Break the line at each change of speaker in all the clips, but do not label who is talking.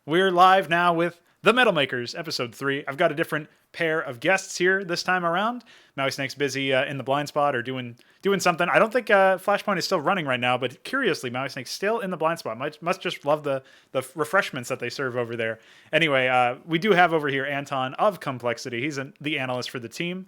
we're live now with The Metal Makers, episode 3. I've got a different pair of guests here this time around. Maui Snake's busy in the blind spot or doing something. I don't think Flashpoint is still running right now, but curiously, Maui Snake's still in the blind spot. Must just love the refreshments that they serve over there. Anyway, we do have over here Anton of Complexity. He's the analyst for the team,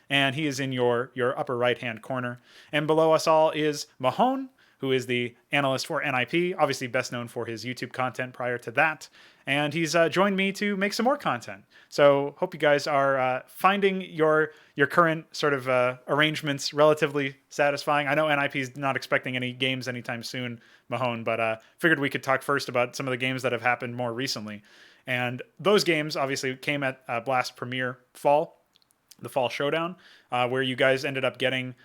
and he is in your upper right-hand corner. And below us all is Mahone, who is the analyst for NIP, obviously best known for his YouTube content prior to that. And he's joined me to make some more content. So hope you guys are finding your current sort of arrangements relatively satisfying. I know NIP is not expecting any games anytime soon, Mahone, but figured we could talk first about some of the games that have happened more recently. And those games obviously came at BLAST Premier Fall, the Fall Showdown, where you guys ended up getting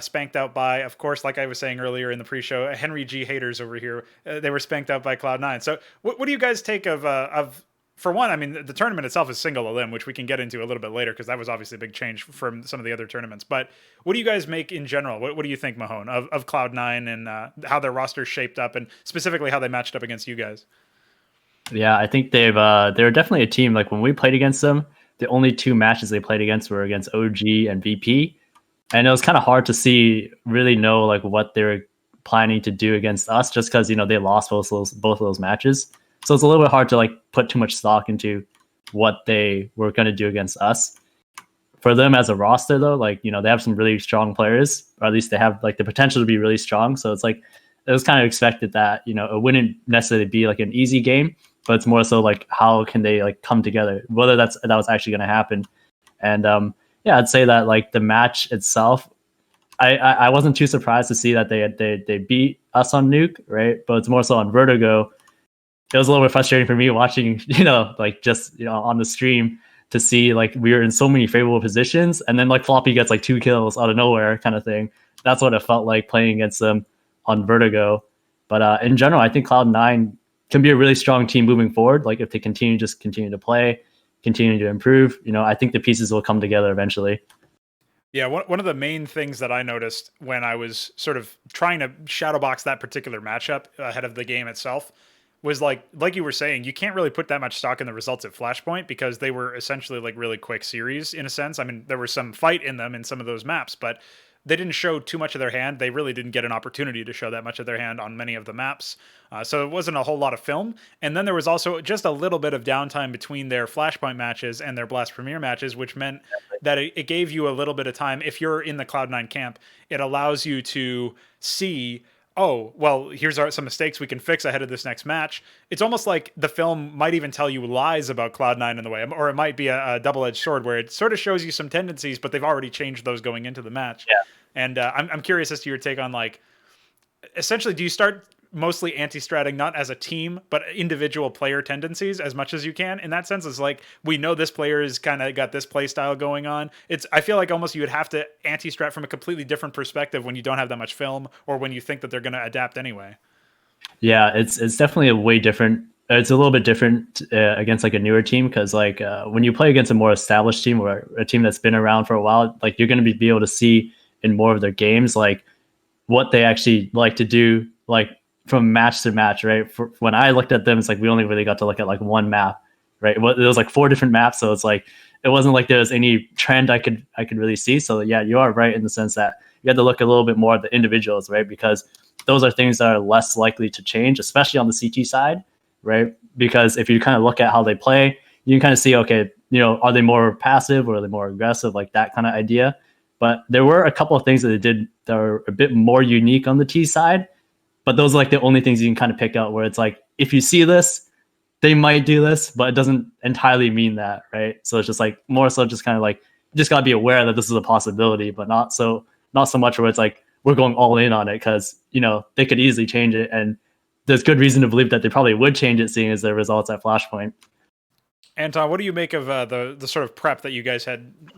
spanked out by, of course, like I was saying earlier in the pre-show, HenryG haters over here. They were spanked out by Cloud9. So what do you guys take of for one, I mean, the tournament itself is Single-elim, which we can get into a little bit later because that was obviously a big change from some of the other tournaments. But what do you guys make in general? What do you think, Mahone, of Cloud9 and how their roster shaped up and specifically how they matched up against you guys?
Yeah, I think they're definitely a team. Like when we played against them, the only two matches they played against were against OG and VP. And it was kind of hard to really know like what they were planning to do against us, just because they lost both of those matches. So it's a little bit hard to like put too much stock into what they were going to do against us. For them as a roster, though, like they have some really strong players, or at least they have like the potential to be really strong. So it's like it was kind of expected that it wouldn't necessarily be like an easy game, but it's more so like how can they like come together, whether that was actually going to happen. And yeah, I'd say that like the match itself, I wasn't too surprised to see that they beat us on Nuke, right? But it's more so on Vertigo. It was a little bit frustrating for me watching, like just on the stream to see like we were in so many favorable positions, and then like Floppy gets like 2 kills out of nowhere, kind of thing. That's what it felt like playing against them on Vertigo. But in general, I think Cloud9 can be a really strong team moving forward. Like if they continue to play, continue to improve, I think the pieces will come together eventually.
Yeah, one of the main things that I noticed when I was sort of trying to shadowbox that particular matchup ahead of the game itself was like you were saying, you can't really put that much stock in the results at Flashpoint because they were essentially like really quick series in a sense. I mean, there was some fight in them in some of those maps, but they didn't show too much of their hand. They really didn't get an opportunity to show that much of their hand on many of the maps. So it wasn't a whole lot of film. And then there was also just a little bit of downtime between their Flashpoint matches and their Blast Premier matches, which meant that it gave you a little bit of time. If you're in the Cloud9 camp, it allows you to see, oh, well, here's some mistakes we can fix ahead of this next match. It's almost like the film might even tell you lies about Cloud9 in the way, or it might be a double-edged sword where it sort of shows you some tendencies, but they've already changed those going into the match.
Yeah.
And I'm curious as to your take on, like, essentially, do you start mostly anti-stratting not as a team, but individual player tendencies as much as you can? In that sense, it's like, we know this player is kind of got this play style going on. I feel like almost you would have to anti-strat from a completely different perspective when you don't have that much film or when you think that they're going to adapt anyway.
Yeah, it's definitely a way different. It's a little bit different against like a newer team because like when you play against a more established team or a team that's been around for a while, like you're going to be able to see in more of their games like what they actually like to do, like from match to match, right? When I looked at them, it's like we only really got to look at like one map, right? It was like 4 different maps, so it's like it wasn't like there was any trend I could really see. So yeah, you are right in the sense that you had to look a little bit more at the individuals, right? Because those are things that are less likely to change, especially on the CT side, right? Because if you kind of look at how they play, you can kind of see, okay, are they more passive or are they more aggressive, like that kind of idea. But there were a couple of things that they did that are a bit more unique on the T side. But those are like the only things you can kind of pick out where it's like, if you see this, they might do this, but it doesn't entirely mean that, right? So it's just like more so just kind of like, you just got to be aware that this is a possibility, but not so much where it's like, we're going all in on it because, they could easily change it. And there's good reason to believe that they probably would change it seeing as their results at Flashpoint.
Anton, what do you make of the sort of prep that you guys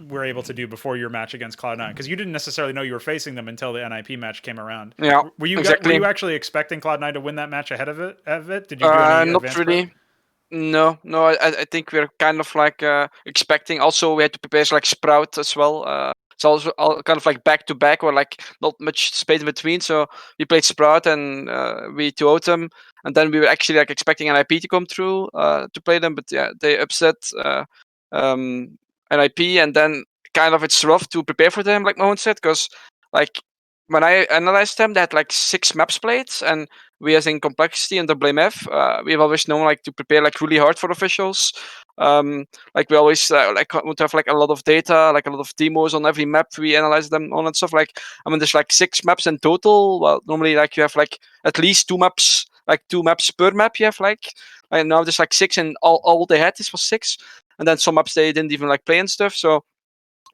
were able to do before your match against Cloud9? Because you didn't necessarily know you were facing them until the NIP match came around.
Yeah,
were you
exactly.
Were you actually expecting Cloud9 to win that match ahead of it? Did you do any
not really.
Prep?
No. I think we're kind of like expecting. Also, we had to prepare like Sprout as well. it's also all kind of like back to back or like not much space in between. So we played Sprout and we 2-0'd them, and then we were actually like expecting an IP to come through to play them, but yeah, they upset an IP, and then kind of it's rough to prepare for them, like Mahone said, because like when I analyzed them, they had like 6 maps played, and we as in Complexity and double-elim, we've always known like to prepare like really hard for officials. Like we always like want to have like a lot of data, like a lot of demos on every map we analyze them on and stuff. Like I mean, there's like 6 maps in total. Well, normally like you have like at least 2 maps, like 2 maps per map. You have like, and now there's like 6, and all they had this was 6, and then some maps they didn't even like play and stuff. So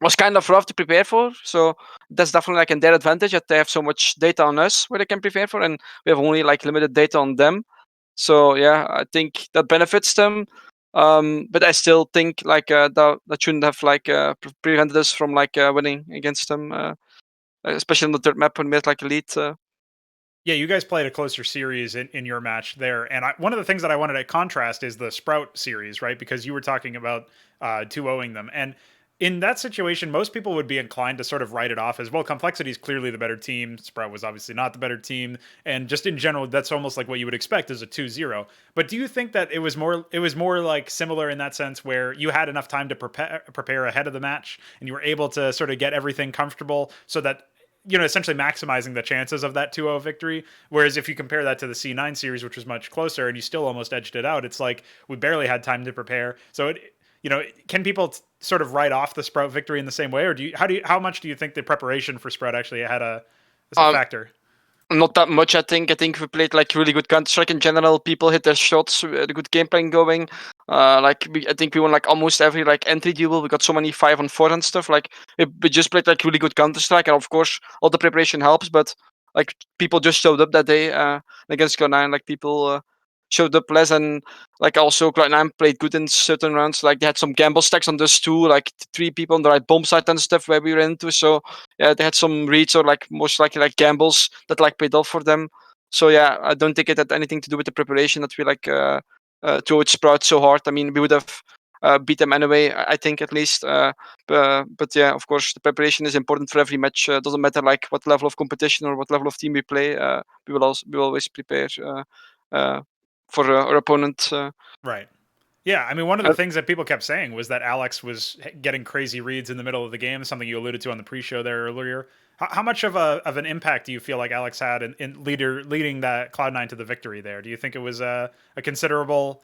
was kind of rough to prepare for. So that's definitely like in their advantage that they have so much data on us where they can prepare for, and we have only like limited data on them. So yeah, I think that benefits them. But I still think like that shouldn't have like prevented us from like winning against them, especially on the third map when we had like a lead.
Yeah, you guys played a closer series in your match there. And one of the things that I wanted to contrast is the Sprout series, right? Because you were talking about 2-0ing them. And in that situation, most people would be inclined to sort of write it off as, well, Complexity is clearly the better team. Sprout was obviously not the better team. And just in general, that's almost like what you would expect as a 2-0. But do you think that it was more like similar in that sense where you had enough time to prepare ahead of the match and you were able to sort of get everything comfortable so that, you know, essentially maximizing the chances of that 2-0 victory? Whereas if you compare that to the C9 series, which was much closer and you still almost edged it out, it's like we barely had time to prepare. So it, you know, can people sort of write off the Sprout victory in the same way, or how much do you think the preparation for Sprout actually had as a factor?
Not that much, I think. I think we played like really good Counter-Strike in general. People hit their shots, we had a good game plan going. I think we won like almost every like entry duel. We got so many 5-on-4 and stuff. Like we just played like really good Counter-Strike, and of course all the preparation helps. But like people just showed up that day against Cloud9. Like people showed up less, and like also Cloud9 played good in certain rounds. Like they had some gamble stacks on this too, like 3 people on the right bomb site and stuff where we ran into. So yeah, they had some reads or like most likely like gambles that like paid off for them. So yeah, I don't think it had anything to do with the preparation that we like threw it Sprout so hard. I mean, we would have beat them anyway, I think at least. But yeah, of course, the preparation is important for every match. Doesn't matter like what level of competition or what level of team we play. We will always prepare for our opponent.
Right. Yeah, I mean, one of the things that people kept saying was that Alex was getting crazy reads in the middle of the game, something you alluded to on the pre-show there earlier. How much of an impact do you feel like Alex had in leading that Cloud9 to the victory there? Do you think it was a considerable,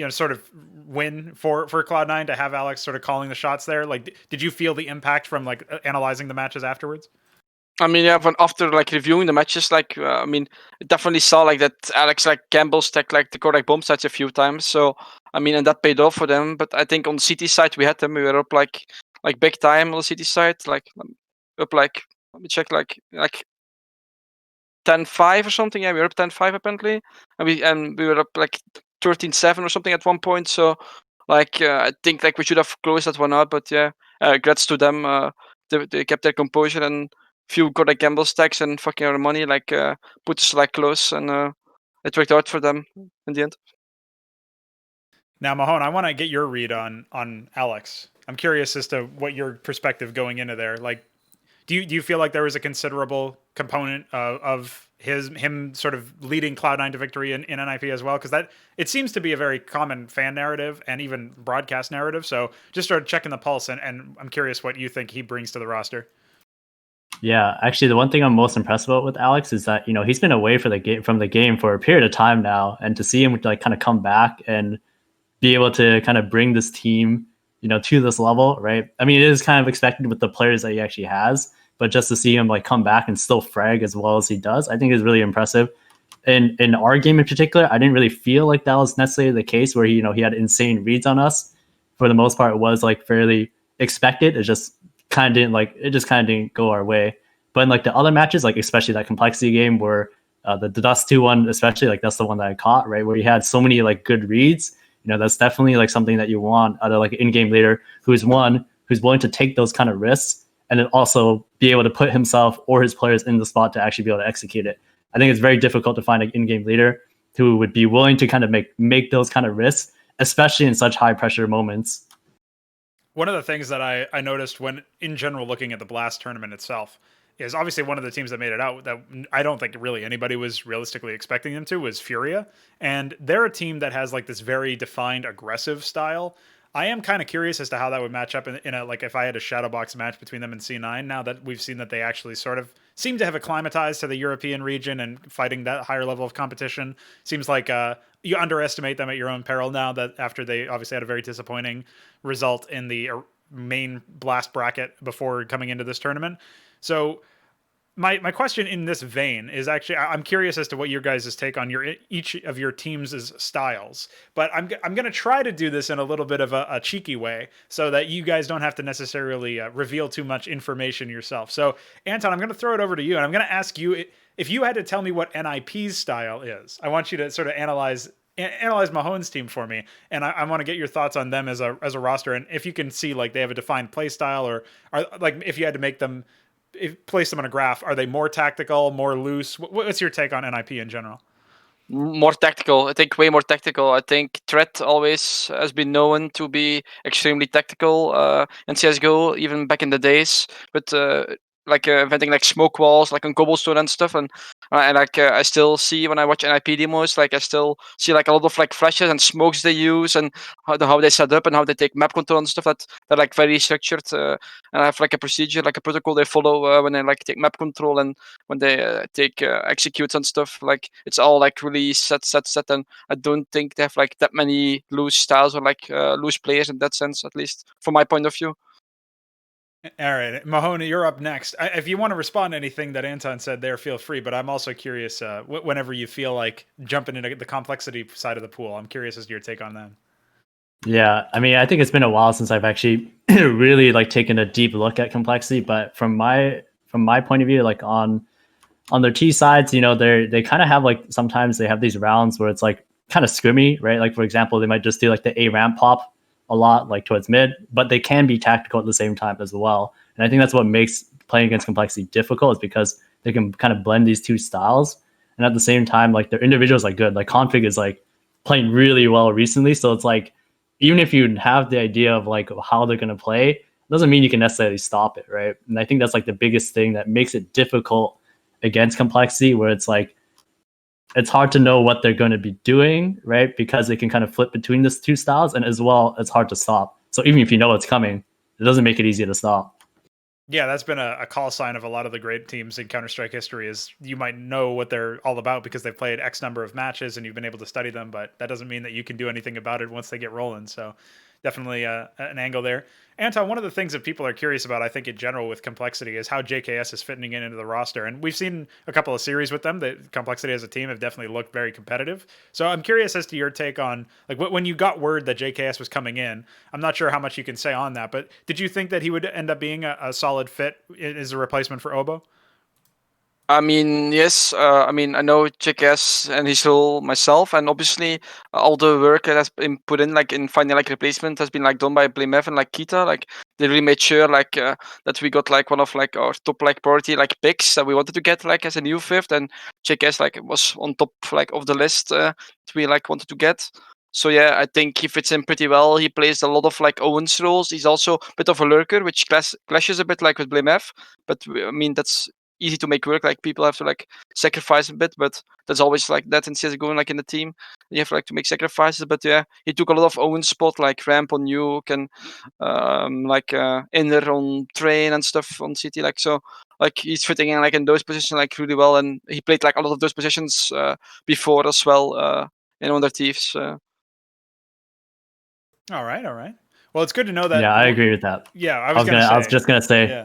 sort of win for Cloud9 to have Alex sort of calling the shots there? Like, did you feel the impact from like analyzing the matches afterwards?
I mean, yeah, after like reviewing the matches, like I mean, it definitely saw like that Alex like gamble stacked like the correct bomb sites a few times. So I mean, and that paid off for them. But I think on the CT side we had them. We were up like big time on the CT side, like up like, let me check, like 10-5 or something. Yeah, we were up 10-5 apparently, and we were up like 13-7 or something at one point. So like I think like we should have closed that one out. But yeah, congrats to them. They kept their composure, and few got like gamble stacks and fucking our money like put us like close, and it worked out for them in the end.
Now, Mahone, I want to get your read on Alex. I'm curious as to what your perspective going into there. Like, do you feel like there was a considerable component of him sort of leading Cloud9 to victory in NIP as well? Because that it seems to be a very common fan narrative and even broadcast narrative. So just started checking the pulse, and I'm curious what you think he brings to the roster.
Yeah, actually, the one thing I'm most impressed about with Alex is that he's been away from the game for a period of time now, and to see him like kind of come back and be able to kind of bring this team to this level, right? I mean, it is kind of expected with the players that he actually has, but just to see him like come back and still frag as well as he does, I think is really impressive. And in our game in particular, I didn't really feel like that was necessarily the case where he had insane reads on us. For the most part, it was like fairly expected. It just kind of didn't go our way. But in like the other matches, like especially that complexity game where the Dust 2 one, especially, like that's the one that I caught, right, where he had so many like good reads. That's definitely like something that you want out of like an in-game leader who's willing to take those kind of risks and then also be able to put himself or his players in the spot to actually be able to execute it. I think it's very difficult to find an in-game leader who would be willing to kind of make those kind of risks, especially in such high pressure moments.
One of the things that I noticed when, in general, looking at the Blast tournament itself, is obviously one of the teams that made it out that I don't think really anybody was realistically expecting them to was FURIA. And they're a team that has like this very defined aggressive style. I am kind of curious as to how that would match up in a, like if I had a shadow box match between them and C9, now that we've seen that they actually sort of seem to have acclimatized to the European region and fighting that higher level of competition. Seems like you underestimate them at your own peril now that after they obviously had a very disappointing result in the main Blast bracket before coming into this tournament. So my question in this vein is actually I'm curious as to what your guys' take on each of your teams' styles, but I'm going to try to do this in a little bit of a cheeky way so that you guys don't have to necessarily reveal too much information yourself. So Anton, I'm going to throw it over to you, and I'm going to ask you if you had to tell me what NIP's style is. I want you to sort of analyze Mahone's team for me, and I want to get your thoughts on them as a roster, and if you can see like they have a defined play style, or are like if you had to make them place them on a graph, are they more tactical, more loose? What's your take on NIP in general?
More tactical. I think way more tactical. I think Threat always has been known to be extremely tactical in CSGO, even back in the days. But inventing like smoke walls, like on cobblestone and stuff, and I still see when I watch NIP demos, like I still see like a lot of like flashes and smokes they use, and how they set up and how they take map control and stuff. That like very structured, and I have like a procedure, like a protocol they follow when they like take map control and when they take executes and stuff. Like it's all like really set, and I don't think they have like that many loose styles or like loose players in that sense, at least from my point of view.
All right, Mahone, you're up next. If you want to respond to anything that Anton said there, feel free. But I'm also curious, whenever you feel like jumping into the complexity side of the pool, I'm curious as to your take on that.
Yeah, I mean, I think it's been a while since I've actually really like taken a deep look at complexity. But from my point of view, like on their T sides, you know, they kind of have like sometimes they have these rounds where it's like kind of scrimmy, right? Like for example, they might just do like the A ramp pop a lot like towards mid, but they can be tactical at the same time as well. And I think that's what makes playing against complexity difficult, is because they can kind of blend these two styles. And at the same time, like their individuals are good. Like Config is like playing really well recently. So it's like, even if you have the idea of like how they're going to play, it doesn't mean you can necessarily stop it, right? And I think that's like the biggest thing that makes it difficult against complexity, where it's like, it's hard to know what they're going to be doing, right? Because they can kind of flip between these two styles, and as well, it's hard to stop. So even if you know what's coming, it doesn't make it easy to stop.
Yeah, that's been a call sign of a lot of the great teams in Counter-Strike history, is you might know what they're all about because they've played X number of matches and you've been able to study them, but that doesn't mean that you can do anything about it once they get rolling. So definitely an angle there. Anton, one of the things that people are curious about, I think in general with complexity, is how JKS is fitting into the roster. And we've seen a couple of series with them that complexity as a team have definitely looked very competitive. So I'm curious as to your take on, like, when you got word that JKS was coming in, I'm not sure how much you can say on that, but did you think that he would end up being a solid fit as a replacement for Obo?
I mean, yes. I mean, I know JKS and his role myself, and obviously all the work that has been put in, like in finding like replacement, has been like done by BlameF and like Kita. Like they really made sure like that we got like one of like our top like priority like picks that we wanted to get like as a new fifth, and JKS like was on top like of the list that we like wanted to get. So yeah, I think he fits in pretty well. He plays a lot of like Owens roles. He's also a bit of a lurker, which clashes a bit like with BlameF. But I mean, that's easy to make work. Like people have to like sacrifice a bit, but that's always like that in CSGO, like in the team. You have like to make sacrifices. But yeah, he took a lot of Owen spot, like ramp on nuke and inner on train and stuff on city. Like so, like he's fitting in like in those positions like really well, and he played like a lot of those positions before as well in other teams.
All right, all right. Well, it's good to know that.
Yeah, I agree with that.
Yeah,
I was just gonna say,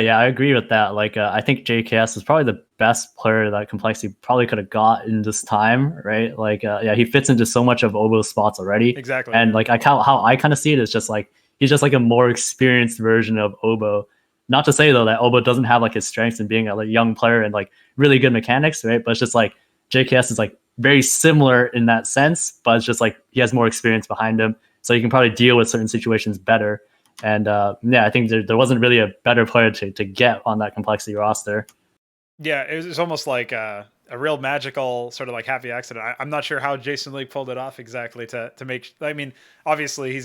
yeah, I agree with that. Like, I think JKS is probably the best player that Complexity probably could have got in this time, right? Like, yeah, he fits into so much of Obo's spots already.
Exactly.
And like, how I kind of see it is just like he's just like a more experienced version of Obo. Not to say though that Obo doesn't have like his strengths in being a like, young player and like really good mechanics, right? But it's just like JKS is like very similar in that sense, but it's just like he has more experience behind him. So you can probably deal with certain situations better. And yeah, I think there wasn't really a better player to get on that complexity roster.
Yeah, it was almost like a real magical sort of like happy accident. I'm not sure how Jason League pulled it off exactly to make. I mean, obviously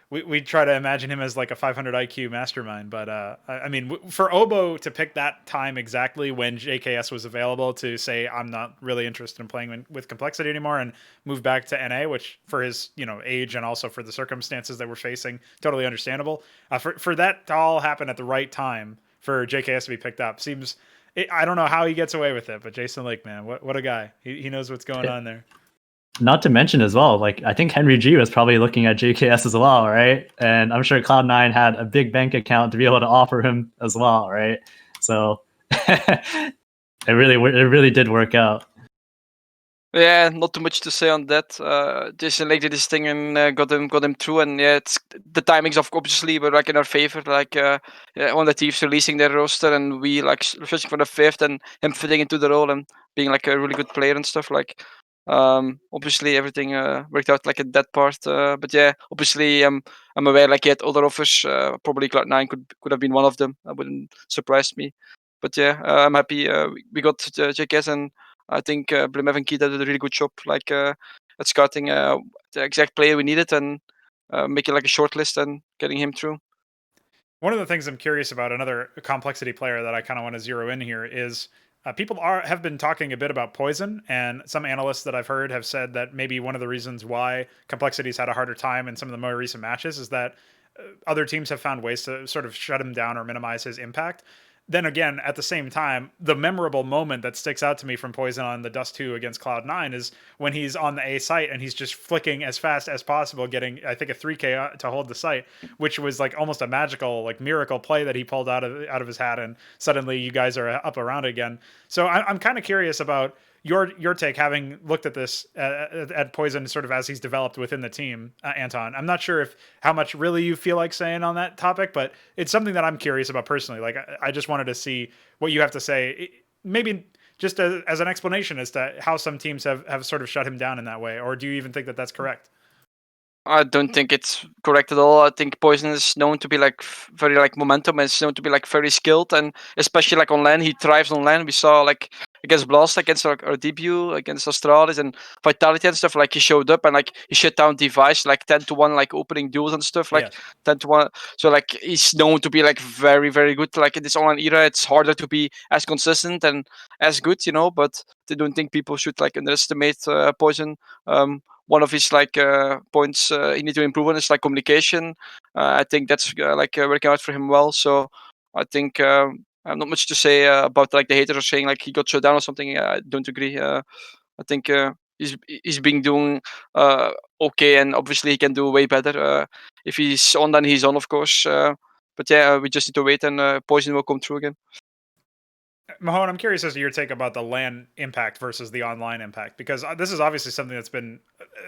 we try to imagine him as like a 500 IQ mastermind. But I mean, for Obo to pick that time exactly when JKS was available to say I'm not really interested in playing with Complexity anymore and move back to NA, which for his age and also for the circumstances that we're facing, totally understandable. For that to all happen at the right time for JKS to be picked up seems. I don't know how he gets away with it, but Jason Lake, man, what a guy. He knows what's going on there.
Not to mention as well, like I think HenryG was probably looking at JKS as well, right? And I'm sure Cloud9 had a big bank account to be able to offer him as well, right? So it really did work out.
Yeah, not too much to say on that. Jason Lake did his thing and got him through, and yeah, it's the timings of obviously were like in our favor. Like when the teams releasing their roster and we like searching for the fifth, and him fitting into the role and being like a really good player and stuff. Like obviously everything worked out like at that part. But yeah, obviously I'm aware like he had other offers. Probably Cloud9 could have been one of them. That wouldn't surprise me. But yeah, I'm happy we got JKS, and I think Blim Evan Keita did a really good job, like at scouting the exact player we needed and making like a short list and getting him through.
One of the things I'm curious about, another Complexity player that I kind of want to zero in here is people have been talking a bit about poizon, and some analysts that I've heard have said that maybe one of the reasons why Complexity's had a harder time in some of the more recent matches is that other teams have found ways to sort of shut him down or minimize his impact. Then again, at the same time, the memorable moment that sticks out to me from poizon on the Dust 2 against Cloud9 is when he's on the A site and he's just flicking as fast as possible, getting, I think, a 3K to hold the site, which was like almost a magical, like miracle play that he pulled out of his hat, and suddenly you guys are up around again. So I'm kind of curious about your take, having looked at this at poizon sort of as he's developed within the team, Anton. I'm not sure how much really you feel like saying on that topic, but it's something that I'm curious about personally. Like I just wanted to see what you have to say, maybe just as an explanation as to how some teams have sort of shut him down in that way, or do you even think that that's correct?
I don't think it's correct at all. I think poizon is known to be like very like momentum, and it's known to be like very skilled, and especially like on LAN, he thrives on LAN. We saw like against BLAST, against our debut, against Astralis and Vitality and stuff. Like he showed up and like he shut down Device like 10-1, like opening duels and stuff, like 10-1. So like he's known to be like very very good. Like in this online era, it's harder to be as consistent and as good, but I don't think people should like underestimate poizon. One of his like points he need to improve on is like communication. I think that's working out for him well. So I think I have not much to say about like the haters are saying like he got shut down or something. I don't agree. I think he's been doing okay, and obviously he can do way better. If he's on, then he's on, of course. But yeah, we just need to wait, and poizon will come through again.
Mahone, I'm curious as to your take about the LAN impact versus the online impact, because this is obviously something that's been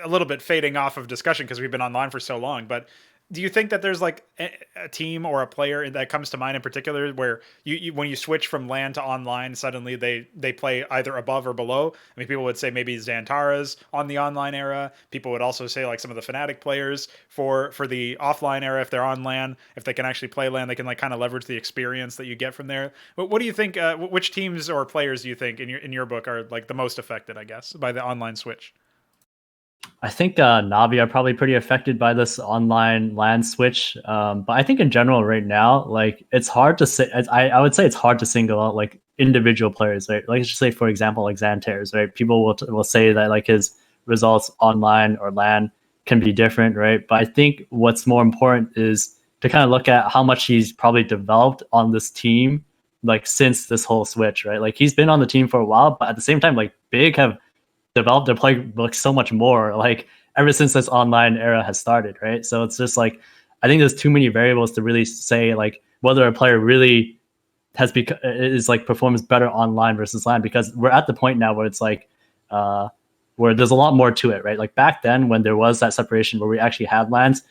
a little bit fading off of discussion because we've been online for so long. But do you think that there's like a team or a player that comes to mind in particular where you when you switch from LAN to online, suddenly they play either above or below? I mean, people would say maybe Xantara's on the online era. People would also say like some of the Fnatic players for the offline era, if they're on LAN, if they can actually play LAN, they can like kind of leverage the experience that you get from there. But what do you think? Which teams or players do you think in your book are like the most affected, I guess, by the online switch?
I think Navi are probably pretty affected by this online LAN switch. But I think in general right now, like it's hard to say. I would say it's hard to single out like individual players, right? Like let's just say, for example, like Xantares, right? People will say that like his results online or LAN can be different, right? But I think what's more important is to kind of look at how much he's probably developed on this team, like since this whole switch, right? Like he's been on the team for a while, but at the same time, like Big have developed their play like so much more like ever since this online era has started, right? So it's just like I think there's too many variables to really say like whether a player really is like performs better online versus LAN, because we're at the point now where it's like where there's a lot more to it, right? Like back then when there was that separation where we actually had LANs,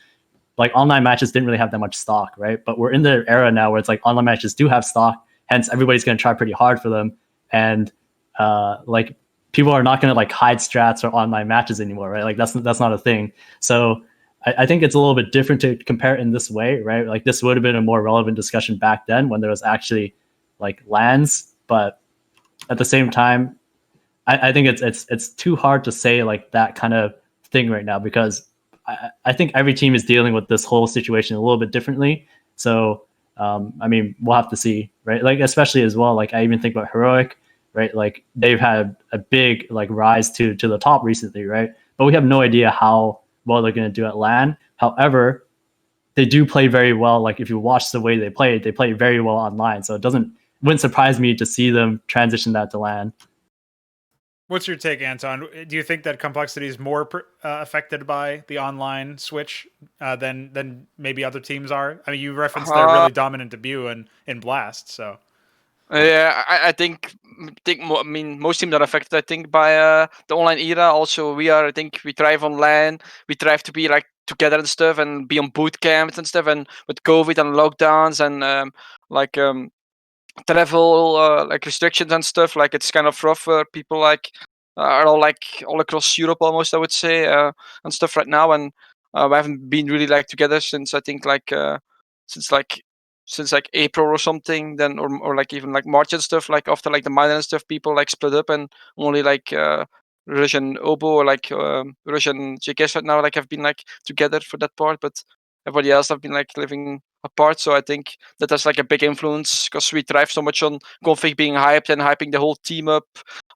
like online matches didn't really have that much stock, right? But we're in the era now where it's like online matches do have stock, hence everybody's going to try pretty hard for them, and like people are not going to like hide strats or online matches anymore, right? Like that's not a thing. So I think it's a little bit different to compare it in this way, right? Like this would have been a more relevant discussion back then when there was actually like LANs, but at the same time, I think it's too hard to say like that kind of thing right now, because I think every team is dealing with this whole situation a little bit differently. So I mean, we'll have to see, right? Like especially as well, like I even think about Heroic, right? Like they've had a big like rise to the top recently, right? But we have no idea how well they're going to do at LAN. However, they do play very well. Like if you watch the way they play very well online. So it wouldn't surprise me to see them transition that to LAN.
What's your take, Anton? Do you think that Complexity is more affected by the online switch than maybe other teams are? I mean, you referenced their really dominant debut in BLAST, so.
Yeah, I think most teams are affected. I think by the online era. Also, I think we thrive on LAN. We thrive to be like together and stuff, and be on boot camps and stuff. And with COVID and lockdowns and travel like restrictions and stuff, like it's kind of rough for people like are all across Europe almost, I would say, and stuff right now. And we haven't been really like together since I think since April or something, then or like even like March and stuff. Like after like the minor and stuff, people like split up and only like Russian Obo or like Russian JKS right now like have been like together for that part, but everybody else have been like living apart. So I think that has like a big influence because we thrive so much on Config being hyped and hyping the whole team up,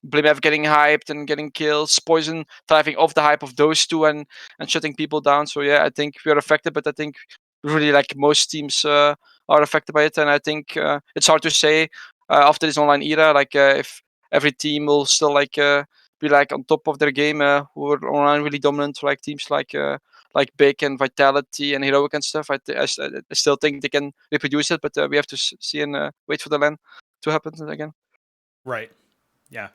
Blimev getting hyped and getting kills, poizon thriving off the hype of those two and shutting people down. So yeah, I think we are affected, but I think really like most teams are affected by it. And I think it's hard to say after this online era, like if every team will still like be like on top of their game, who are online really dominant, like teams like Big and Vitality and Heroic and stuff. I still think they can reproduce it, but we have to see and wait for the LAN to happen again.
Right. Yeah.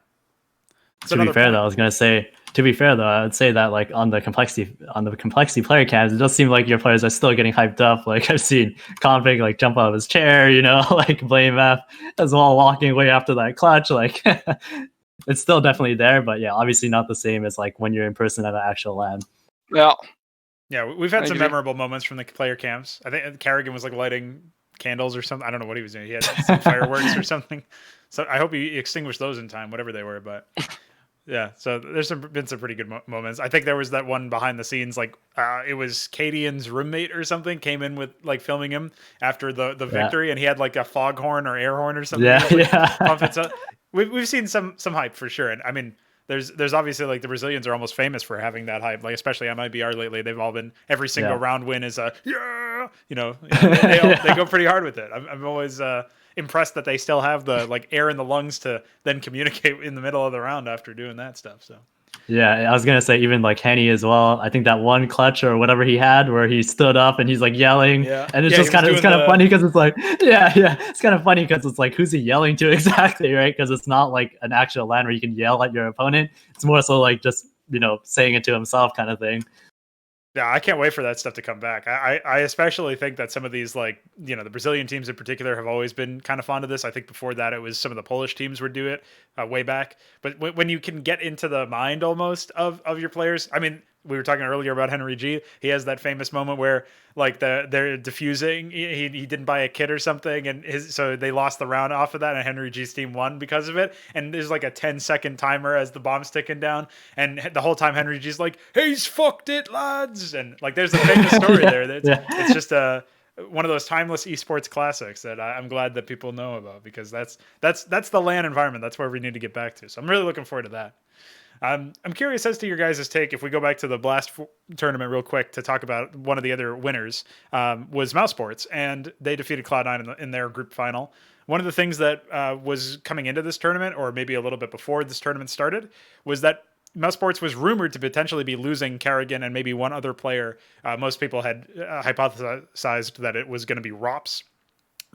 To be fair, though, I would say that like on the complexity player cams, it does seem like your players are still getting hyped up. Like I've seen Config like jump out of his chair, like Blame F as well, walking away after that clutch. Like it's still definitely there, but yeah, obviously not the same as like when you're in person at an actual LAN.
Yeah, we've had some memorable moments from the player camps. I think Carrigan was like lighting candles or something. I don't know what he was doing. He had some fireworks or something. So I hope he extinguished those in time, whatever they were. But yeah, so there's been some pretty good moments. I think there was that one behind the scenes, like it was Cadian's roommate or something came in with like filming him after the victory, and he had like a foghorn or air horn or something.
Yeah.
We've seen some hype for sure, and I mean. There's obviously like the Brazilians are almost famous for having that hype, like especially MIBR lately. They've all been every single round win is a they go pretty hard with it. I'm always impressed that they still have the like air in the lungs to then communicate in the middle of the round after doing that stuff. So.
Yeah, I was gonna say even like Henny as well. I think that one clutch or whatever he had where he stood up and he's like yelling, and it's just kind of funny because it's like it's kind of funny because it's like who's he yelling to exactly, right? Because it's not like an actual LAN where you can yell at your opponent. It's more so like just saying it to himself kind of thing.
Yeah, I can't wait for that stuff to come back. I especially think that some of these, like, the Brazilian teams in particular have always been kind of fond of this. I think before that it was some of the Polish teams would do it way back. But when you can get into the mind almost of your players, I mean, we were talking earlier about HenryG. He has that famous moment where like they're diffusing. He didn't buy a kit or something, and so they lost the round off of that, and HenryG's team won because of it. And there's like a 10-second timer as the bomb's ticking down, and the whole time HenryG's like, "He's fucked it, lads," and like there's a famous story there. It's just one of those timeless esports classics that I'm glad that people know about, because that's the LAN environment. That's where we need to get back to. So I'm really looking forward to that. I'm curious as to your guys' take. If we go back to the BLAST tournament real quick to talk about one of the other winners, was mouseports, and they defeated Cloud9 in their group final. One of the things that was coming into this tournament, or maybe a little bit before this tournament started, was that mouseports was rumored to potentially be losing Carrigan and maybe one other player. Most people had hypothesized that it was going to be Rops,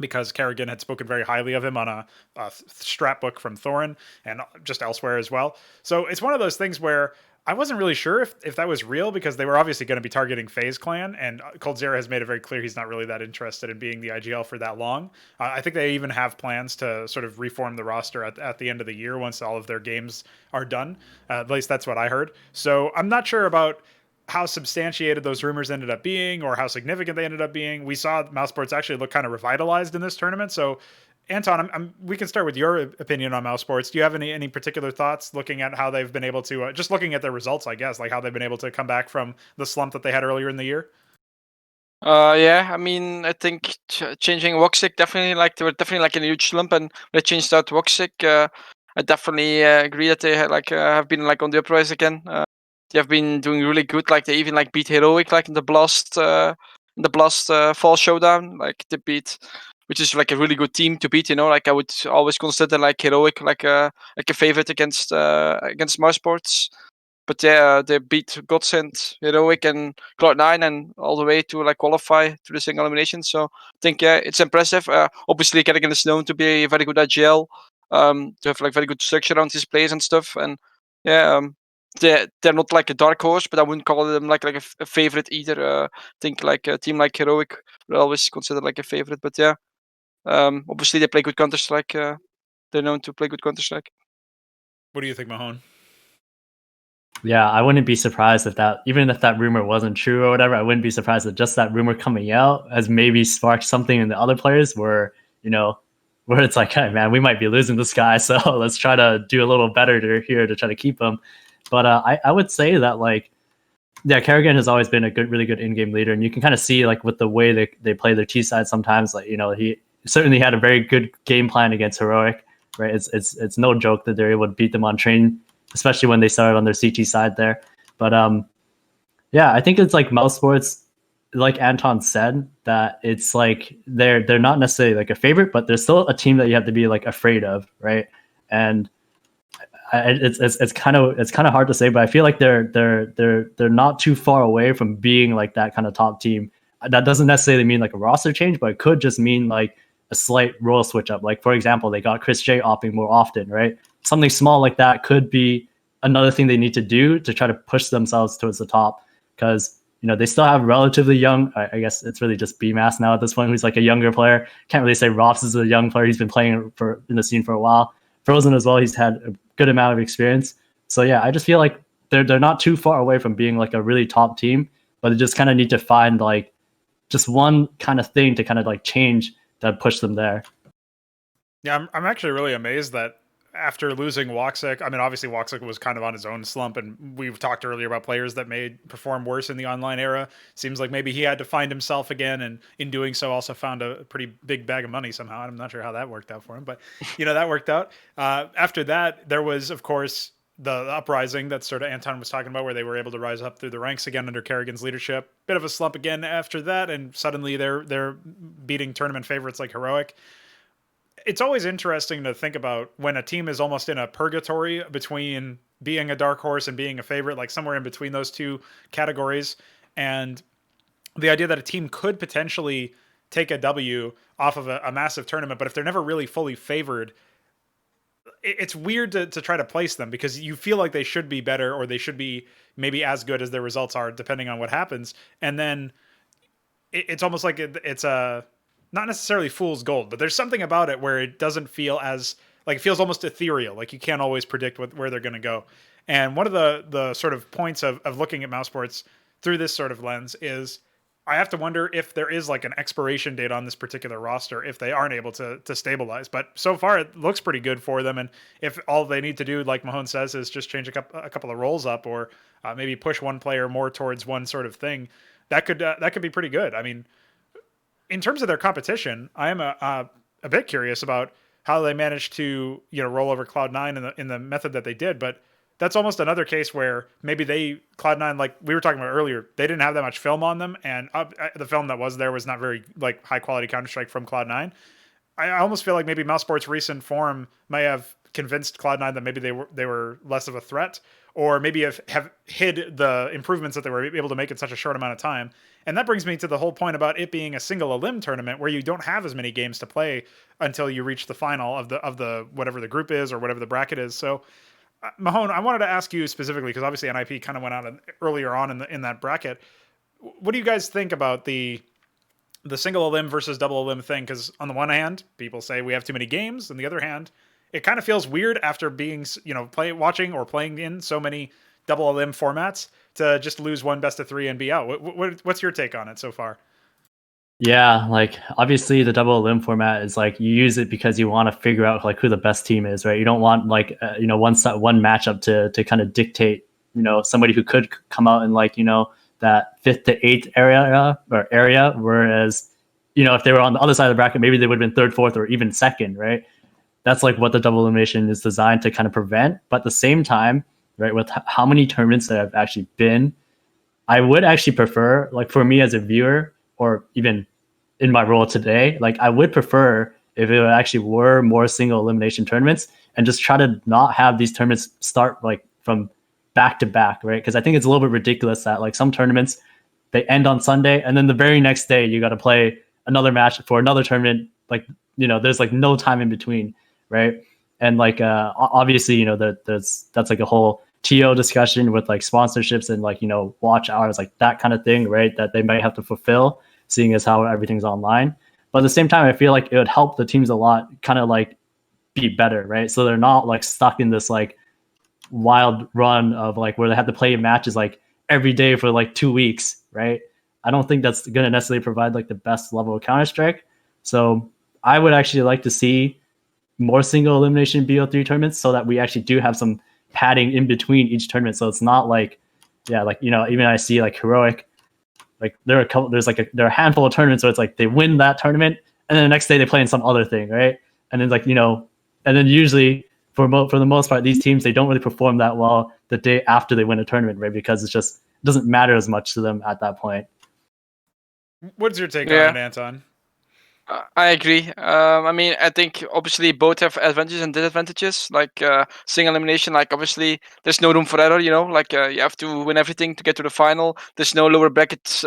because Carrigan had spoken very highly of him on a strat book from Thorin and just elsewhere as well. So it's one of those things where I wasn't really sure if that was real, because they were obviously going to be targeting FaZe Clan, and coldzera has made it very clear he's not really that interested in being the IGL for that long. I think they even have plans to sort of reform the roster at the end of the year once all of their games are done. At least that's what I heard. So I'm not sure about how substantiated those rumors ended up being or how significant they ended up being. We saw mouseports actually look kind of revitalized in this tournament. So Anton, we can start with your opinion on mousesports. Do you have any particular thoughts looking at how they've been able to, just looking at their results, I guess, like how they've been able to come back from the slump that they had earlier in the year?
Yeah, I mean, I think changing Woxic definitely they were definitely in a huge slump, and when they changed out Woxic, I definitely agree that they had have been on the uprise again. They have been doing really good. They even beat Heroic in the Blast Fall Showdown. They beat, which is a really good team to beat. I would always consider Heroic a favorite against mousesports. But yeah, they beat Godsend, Heroic, and Cloud9, and all the way to qualify to the single elimination. So I think it's impressive. Obviously, Kerrigan is known to be very good at GL, to have very good structure around his plays and stuff. And yeah, they're not a dark horse, but I wouldn't call them a favorite either. I think a team like Heroic would always consider a favorite. But yeah, obviously they play good Counter Strike. They're known to play good Counter Strike.
What do you think, Mahone?
Yeah, I wouldn't be surprised even if that rumor wasn't true or whatever, I wouldn't be surprised that just that rumor coming out has maybe sparked something in the other players where it's hey man, we might be losing this guy, so let's try to do a little better here to try to keep him. But I would say that Kerrigan has always been a really good in-game leader, and you can kind of see with the way they play their T side sometimes, he certainly had a very good game plan against Heroic, right? It's no joke that they're able to beat them on train, especially when they started on their CT side there. But yeah, I think it's mousesports, like Anton said, that it's they're not necessarily a favorite, but they're still a team that you have to be afraid of, right? And it's kind of hard to say, but I feel they're not too far away from being that kind of top team. That doesn't necessarily mean a roster change, but it could just mean a slight role switch up. For example, they got Chris J opping more often, right? Something small like that could be another thing they need to do to try to push themselves towards the top, because they still have relatively young, I guess it's really just BMass now at this point, who's a younger player. Can't really say Rops is a young player. He's been playing in the scene for a while. Frozen as well, he's had a good amount of experience. So yeah, I just feel they're not too far away from being a really top team, but they just kind of need to find just one kind of thing to kind of change that push them there.
Yeah, I'm actually really amazed that after losing Woxic, I mean, obviously Woxic was kind of on his own slump, and we've talked earlier about players that may perform worse in the online era. Seems like maybe he had to find himself again, and in doing so also found a pretty big bag of money somehow. I'm not sure how that worked out for him, but that worked out. After that, there was, of course, the uprising that sort of Anton was talking about, where they were able to rise up through the ranks again under Kerrigan's leadership. Bit of a slump again after that, and suddenly they're beating tournament favorites like Heroic. It's always interesting to think about when a team is almost in a purgatory between being a dark horse and being a favorite, somewhere in between those two categories. And the idea that a team could potentially take a W off of a massive tournament, but if they're never really fully favored, it's weird to try to place them, because you feel like they should be better, or they should be maybe as good as their results are, depending on what happens. And then it's almost like it's a, not necessarily fool's gold, but there's something about it where it doesn't feel as it feels almost ethereal. You can't always predict where they're going to go. And one of the sort of points of looking at mousesports through this sort of lens is I have to wonder if there is an expiration date on this particular roster if they aren't able to stabilize. But so far it looks pretty good for them. And if all they need to do, like Mahone says, is just change a couple of roles up, or maybe push one player more towards one sort of thing, that could be pretty good. I mean, in terms of their competition, I am a bit curious about how they managed to roll over Cloud9 in the method that they did. But that's almost another case where maybe Cloud9, like we were talking about earlier, they didn't have that much film on them, and the film that was there was not very high quality Counter-Strike from Cloud9. I almost feel like maybe mousesports' recent form may have convinced Cloud9 that maybe they were less of a threat, or maybe have hid the improvements that they were able to make in such a short amount of time. And that brings me to the whole point about it being a single-elim tournament, where you don't have as many games to play until you reach the final of the whatever the group is or whatever the bracket is. So, Mahone, I wanted to ask you specifically, because obviously NIP kind of went out earlier on in that bracket. What do you guys think about the single-elim versus double-elim thing? Because on the one hand, people say we have too many games. On the other hand, it kind of feels weird after being, watching or playing in so many double-elim formats to just lose one best of three and be out. What's your take on it so far?
Yeah, like obviously the double-elim format is like you use it because you want to figure out like who the best team is, right? You don't want like one matchup to kind of dictate somebody who could come out in like that 5th to 8th area, whereas if they were on the other side of the bracket, maybe they would have been 3rd, 4th, or even 2nd, right? That's like what the double elimination is designed to kind of prevent. But at the same time, right, with how many tournaments that have actually been, I would actually prefer, like for me as a viewer, or even in my role today, like I would prefer if it actually were more single elimination tournaments and just try to not have these tournaments start like from back to back, right? Because I think it's a little bit ridiculous that like some tournaments they end on Sunday and then the very next day you got to play another match for another tournament. Like there's like no time in between, right? And like obviously that's like a whole TO discussion with like sponsorships and like watch hours, like that kind of thing, right? That they might have to fulfill, seeing as how everything's online. But at the same time, I feel like it would help the teams a lot kind of like be better, right? So they're not like stuck in this like wild run of like where they have to play matches like every day for like 2 weeks, right? I don't think that's going to necessarily provide like the best level of Counter-Strike. So I would actually like to see more single elimination BO3 tournaments so that we actually do have some padding in between each tournament. So it's not like, even I see like Heroic, like there are a handful of tournaments where it's like they win that tournament and then the next day they play in some other thing, right? And then like and then usually for the most part these teams, they don't really perform that well the day after they win a tournament, right? Because it doesn't matter as much to them at that point.
What's your take on it, Anton?
I agree. I mean, I think obviously both have advantages and disadvantages. Like single elimination, like obviously there's no room for error. Like you have to win everything to get to the final. There's no lower bracket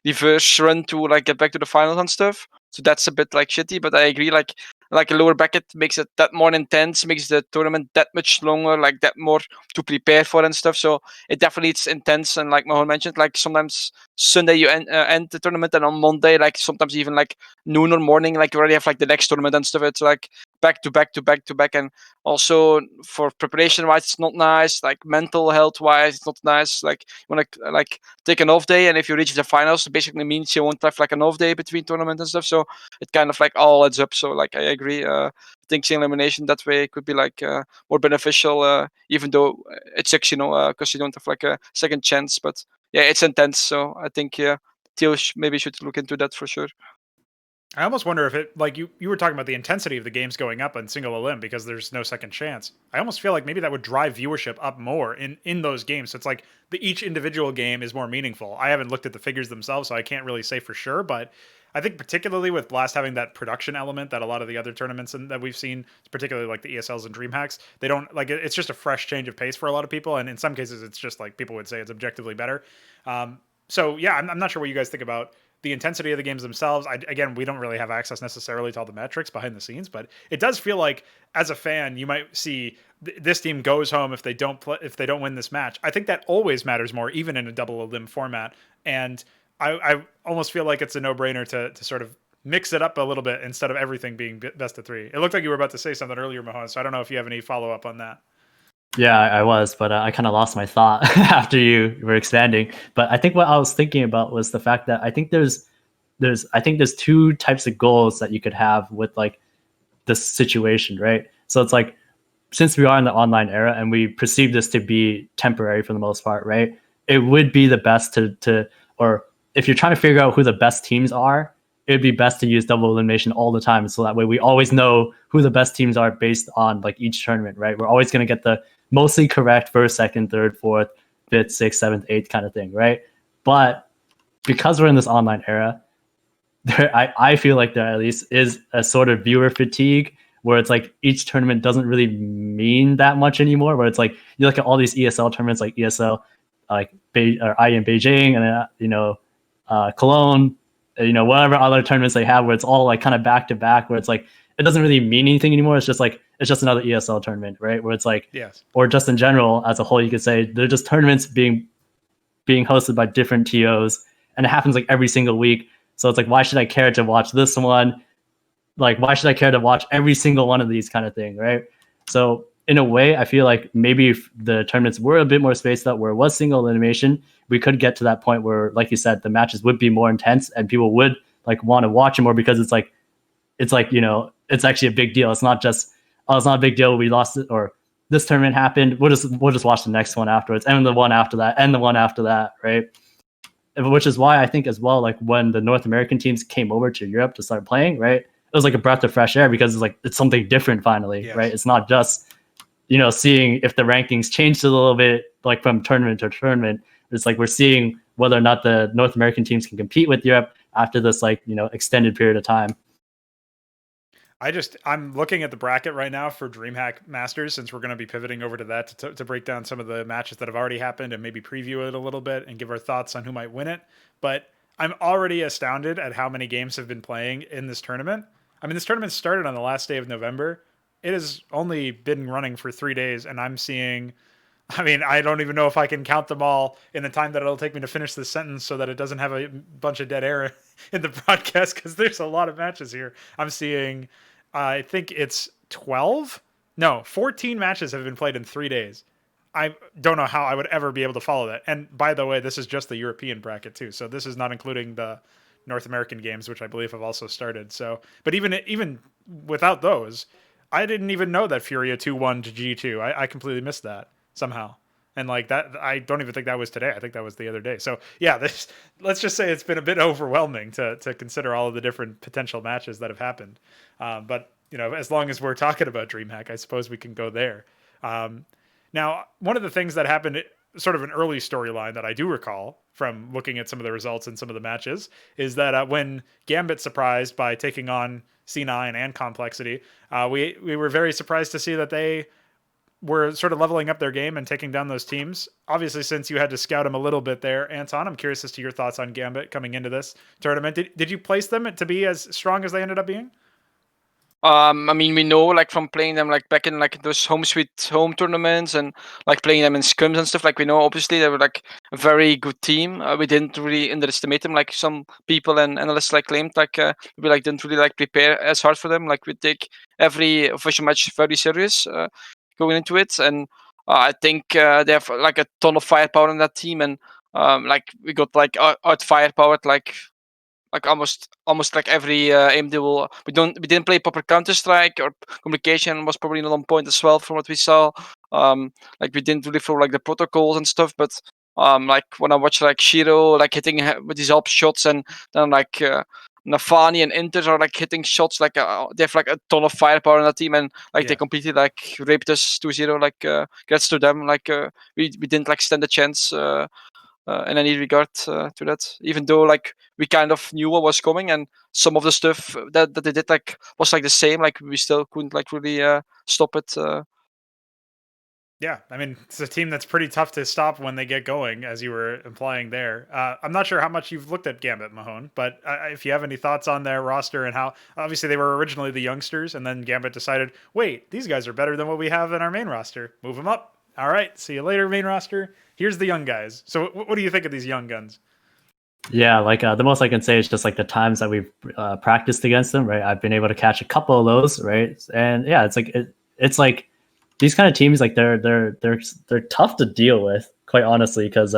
reverse run to like get back to the finals and stuff. So that's a bit like shitty. But I agree. Like a lower bracket makes it that more intense, makes the tournament that much longer, like that more to prepare for and stuff. So it definitely it's intense. And like Mahone mentioned, like sometimes Sunday you end the tournament, and on Monday, like sometimes even like noon or morning, like you already have like the next tournament and stuff. It's like back to back to back to back, and also for preparation wise, it's not nice. Like mental health wise, it's not nice. Like you want to like take an off day, and if you reach the finals, it basically means you won't have like an off day between tournament and stuff. So it kind of like all adds up. So like I agree. I think single elimination that way could be like more beneficial, even though it sucks, because you don't have like a second chance. But yeah, it's intense. So I think Theo maybe should look into that for sure.
I almost wonder if it, like you were talking about the intensity of the games going up on single-elim because there's no second chance. I almost feel like maybe that would drive viewership up more in those games. So it's like each individual game is more meaningful. I haven't looked at the figures themselves, so I can't really say for sure, but I think particularly with Blast having that production element that a lot of the other tournaments that we've seen, particularly like the ESLs and Dreamhacks, they don't like it. It's just a fresh change of pace for a lot of people. And in some cases, it's just like people would say it's objectively better. So yeah, I'm not sure what you guys think about the intensity of the games themselves. Again, we don't really have access necessarily to all the metrics behind the scenes, but it does feel like as a fan, you might see this team goes home if they don't win this match. I think that always matters more, even in a double-elim format. And I almost feel like it's a no-brainer to sort of mix it up a little bit instead of everything being best of 3. It looked like you were about to say something earlier, Mahone, so I don't know if you have any follow-up on that.
Yeah, I was, but I kind of lost my thought after you were expanding. But I think what I was thinking about was the fact that I think there's 2 types of goals that you could have with like this situation, right? So it's like, since we are in the online era and we perceive this to be temporary for the most part, right? It would be the best to or if you're trying to figure out who the best teams are, it would be best to use double elimination all the time. So that way we always know who the best teams are based on like each tournament, right? We're always going to get the mostly correct first, second, third, fourth, fifth, sixth, seventh, eighth kind of thing, right? But because we're in this online era, I feel like there at least is a sort of viewer fatigue where it's like each tournament doesn't really mean that much anymore. Where it's like you look at all these ESL tournaments, like ESL, like IE in Beijing, and Cologne, whatever other tournaments they have, where it's all like kind of back to back, where it's like it doesn't really mean anything anymore. It's just like it's just another ESL tournament, right? Where it's like,
yes,
or just in general as a whole, you could say they're just tournaments being hosted by different TOs, and it happens like every single week. So it's like, why should I care to watch this one? Like, why should I care to watch every single one of these kind of thing, right? So in a way, I feel like maybe if the tournaments were a bit more spaced out, where it was single elimination, we could get to that point where, like you said, the matches would be more intense and people would like want to watch it more, because it's like it's actually a big deal. It's not just, oh, it's not a big deal, we lost it, or this tournament happened, we'll just watch the next one afterwards, and the one after that, and the one after that, right? Which is why I think as well, like when the North American teams came over to Europe to start playing, right, it was like a breath of fresh air, because it's something different finally. Yes. Right? It's not just seeing if the rankings changed a little bit, like from tournament to tournament. It's like we're seeing whether or not the North American teams can compete with Europe after this extended period of time.
I'm looking at the bracket right now for Dreamhack Masters, since we're going to be pivoting over to that to break down some of the matches that have already happened and maybe preview it a little bit and give our thoughts on who might win it. But I'm already astounded at how many games have been playing in this tournament. I mean, this tournament started on the last day of November. It has only been running for 3 days, and I'm seeing, I mean, I don't even know if I can count them all in the time that it'll take me to finish this sentence so that it doesn't have a bunch of dead air in the broadcast, because there's a lot of matches here. I'm seeing, I think it's 14 matches have been played in 3 days. I don't know how I would ever be able to follow that. And by the way, this is just the European bracket too. So this is not including the North American games, which I believe have also started. So, but even without those, I didn't even know that FURIA 2-1 to G2. I completely missed that somehow. And like that, I don't even think that was today. I think that was the other day. So yeah, let's just say it's been a bit overwhelming to consider all of the different potential matches that have happened. But as long as we're talking about DreamHack, I suppose we can go there. Now, one of the things that happened, sort of an early storyline that I do recall from looking at some of the results in some of the matches, is that when Gambit surprised by taking on C9 and Complexity, we were very surprised to see that they were sort of leveling up their game and taking down those teams. Obviously, since you had to scout them a little bit there, Anton, I'm curious as to your thoughts on Gambit coming into this tournament. Did you place them to be as strong as they ended up being?
I mean, we know like from playing them like back in like those home sweet home tournaments and like playing them in scrims and stuff. Like we know obviously they were like a very good team. We didn't really underestimate them like some people and analysts like claimed. Like we like didn't really like prepare as hard for them. Like we take every official match very serious going into it, and I think they have like a ton of firepower in that team, and like we got like out firepowered like almost like every aim they will. We didn't play proper Counter-Strike, or communication was probably not on point as well from what we saw. Like we didn't really follow like the protocols and stuff, but like when I watch like Shiro like hitting with his up shots, and then like Nafani and Inter are like hitting shots, like they have like a ton of firepower in that team, and like they completely like raped us 2-0. Like congrats to them. Like we didn't like stand a chance in any regard to that, even though like we kind of knew what was coming, and some of the stuff that they did like was like the same, like we still couldn't like really stop it.
Yeah, I mean, it's a team that's pretty tough to stop when they get going, as you were implying there. I'm not sure how much you've looked at Gambit, Mahone, but if you have any thoughts on their roster and how, obviously they were originally the youngsters, and then Gambit decided, wait, these guys are better than what we have in our main roster. Move them up. All right, see you later, main roster. Here's the young guys. So what do you think of these young guns?
Yeah, like the most I can say is just like the times that we've practiced against them, right? I've been able to catch a couple of those, right? And yeah, it's like these kind of teams, like they're tough to deal with, quite honestly, because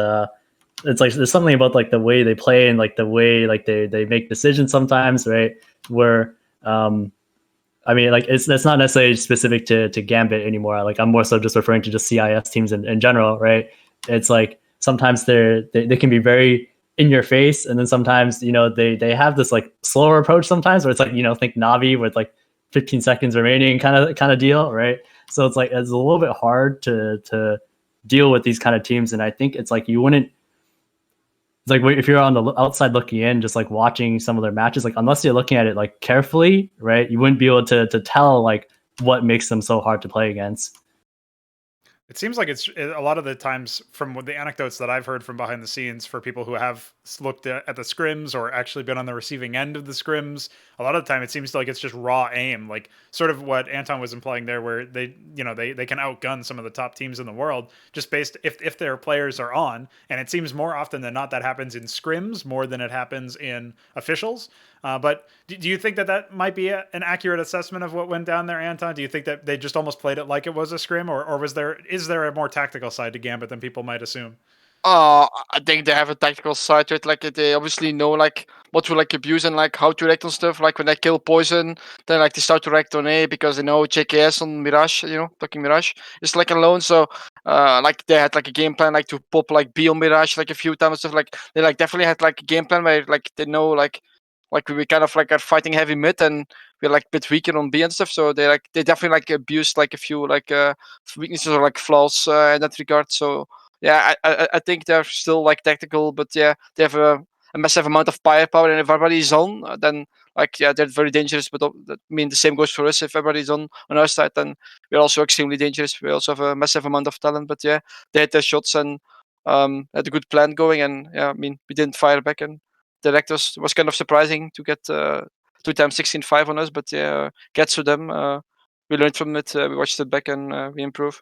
it's like there's something about like the way they play and like the way like they make decisions sometimes, right? Where I mean, like it's not necessarily specific to Gambit anymore. Like I'm more so just referring to just CIS teams in general, right? It's like sometimes they can be very in your face, and then sometimes they have this like slower approach sometimes, where it's like think Navi with like 15 seconds remaining kind of deal, right? So it's like it's a little bit hard to deal with these kind of teams, and I think it's like you wouldn't. It's like if you're on the outside looking in, just like watching some of their matches, like unless you're looking at it like carefully, right, you wouldn't be able to tell like what makes them so hard to play against.
It seems like it's a lot of the times, from the anecdotes that I've heard from behind the scenes, for people who have looked at the scrims or actually been on the receiving end of the scrims, a lot of the time it seems like it's just raw aim, like sort of what Anton was implying there, where they can outgun some of the top teams in the world just based if their players are on. And it seems more often than not that happens in scrims more than it happens in officials. But do you think that might be an accurate assessment of what went down there, Anton? Do you think that they just almost played it like it was a scrim, or is there a more tactical side to Gambit than people might assume?
I think they have a tactical side to it. Like they obviously know like what to like abuse and like how to react on stuff. Like when they kill poison, then like they start to react on A because they know JKS on Mirage. Talking Mirage is like alone. So like they had like a game plan like to pop like B on Mirage like a few times and stuff. Like they like definitely had like a game plan where like they know like we kind of like are fighting heavy mid and we're like a bit weaker on B and stuff. So they definitely like abused like a few like weaknesses or like flaws in that regard. So yeah, I think they're still like tactical, but yeah, they have a massive amount of firepower, and if everybody's on, then like yeah, they're very dangerous. But I mean, the same goes for us. If everybody's on our side, then we're also extremely dangerous. We also have a massive amount of talent, but yeah, they had their shots and had a good plan going, and yeah, I mean, we didn't fire back, and the Rectors was kind of surprising to get 2 times 16-5 on us, but yeah, gets to them. We learned from it. We watched it back, and we improve.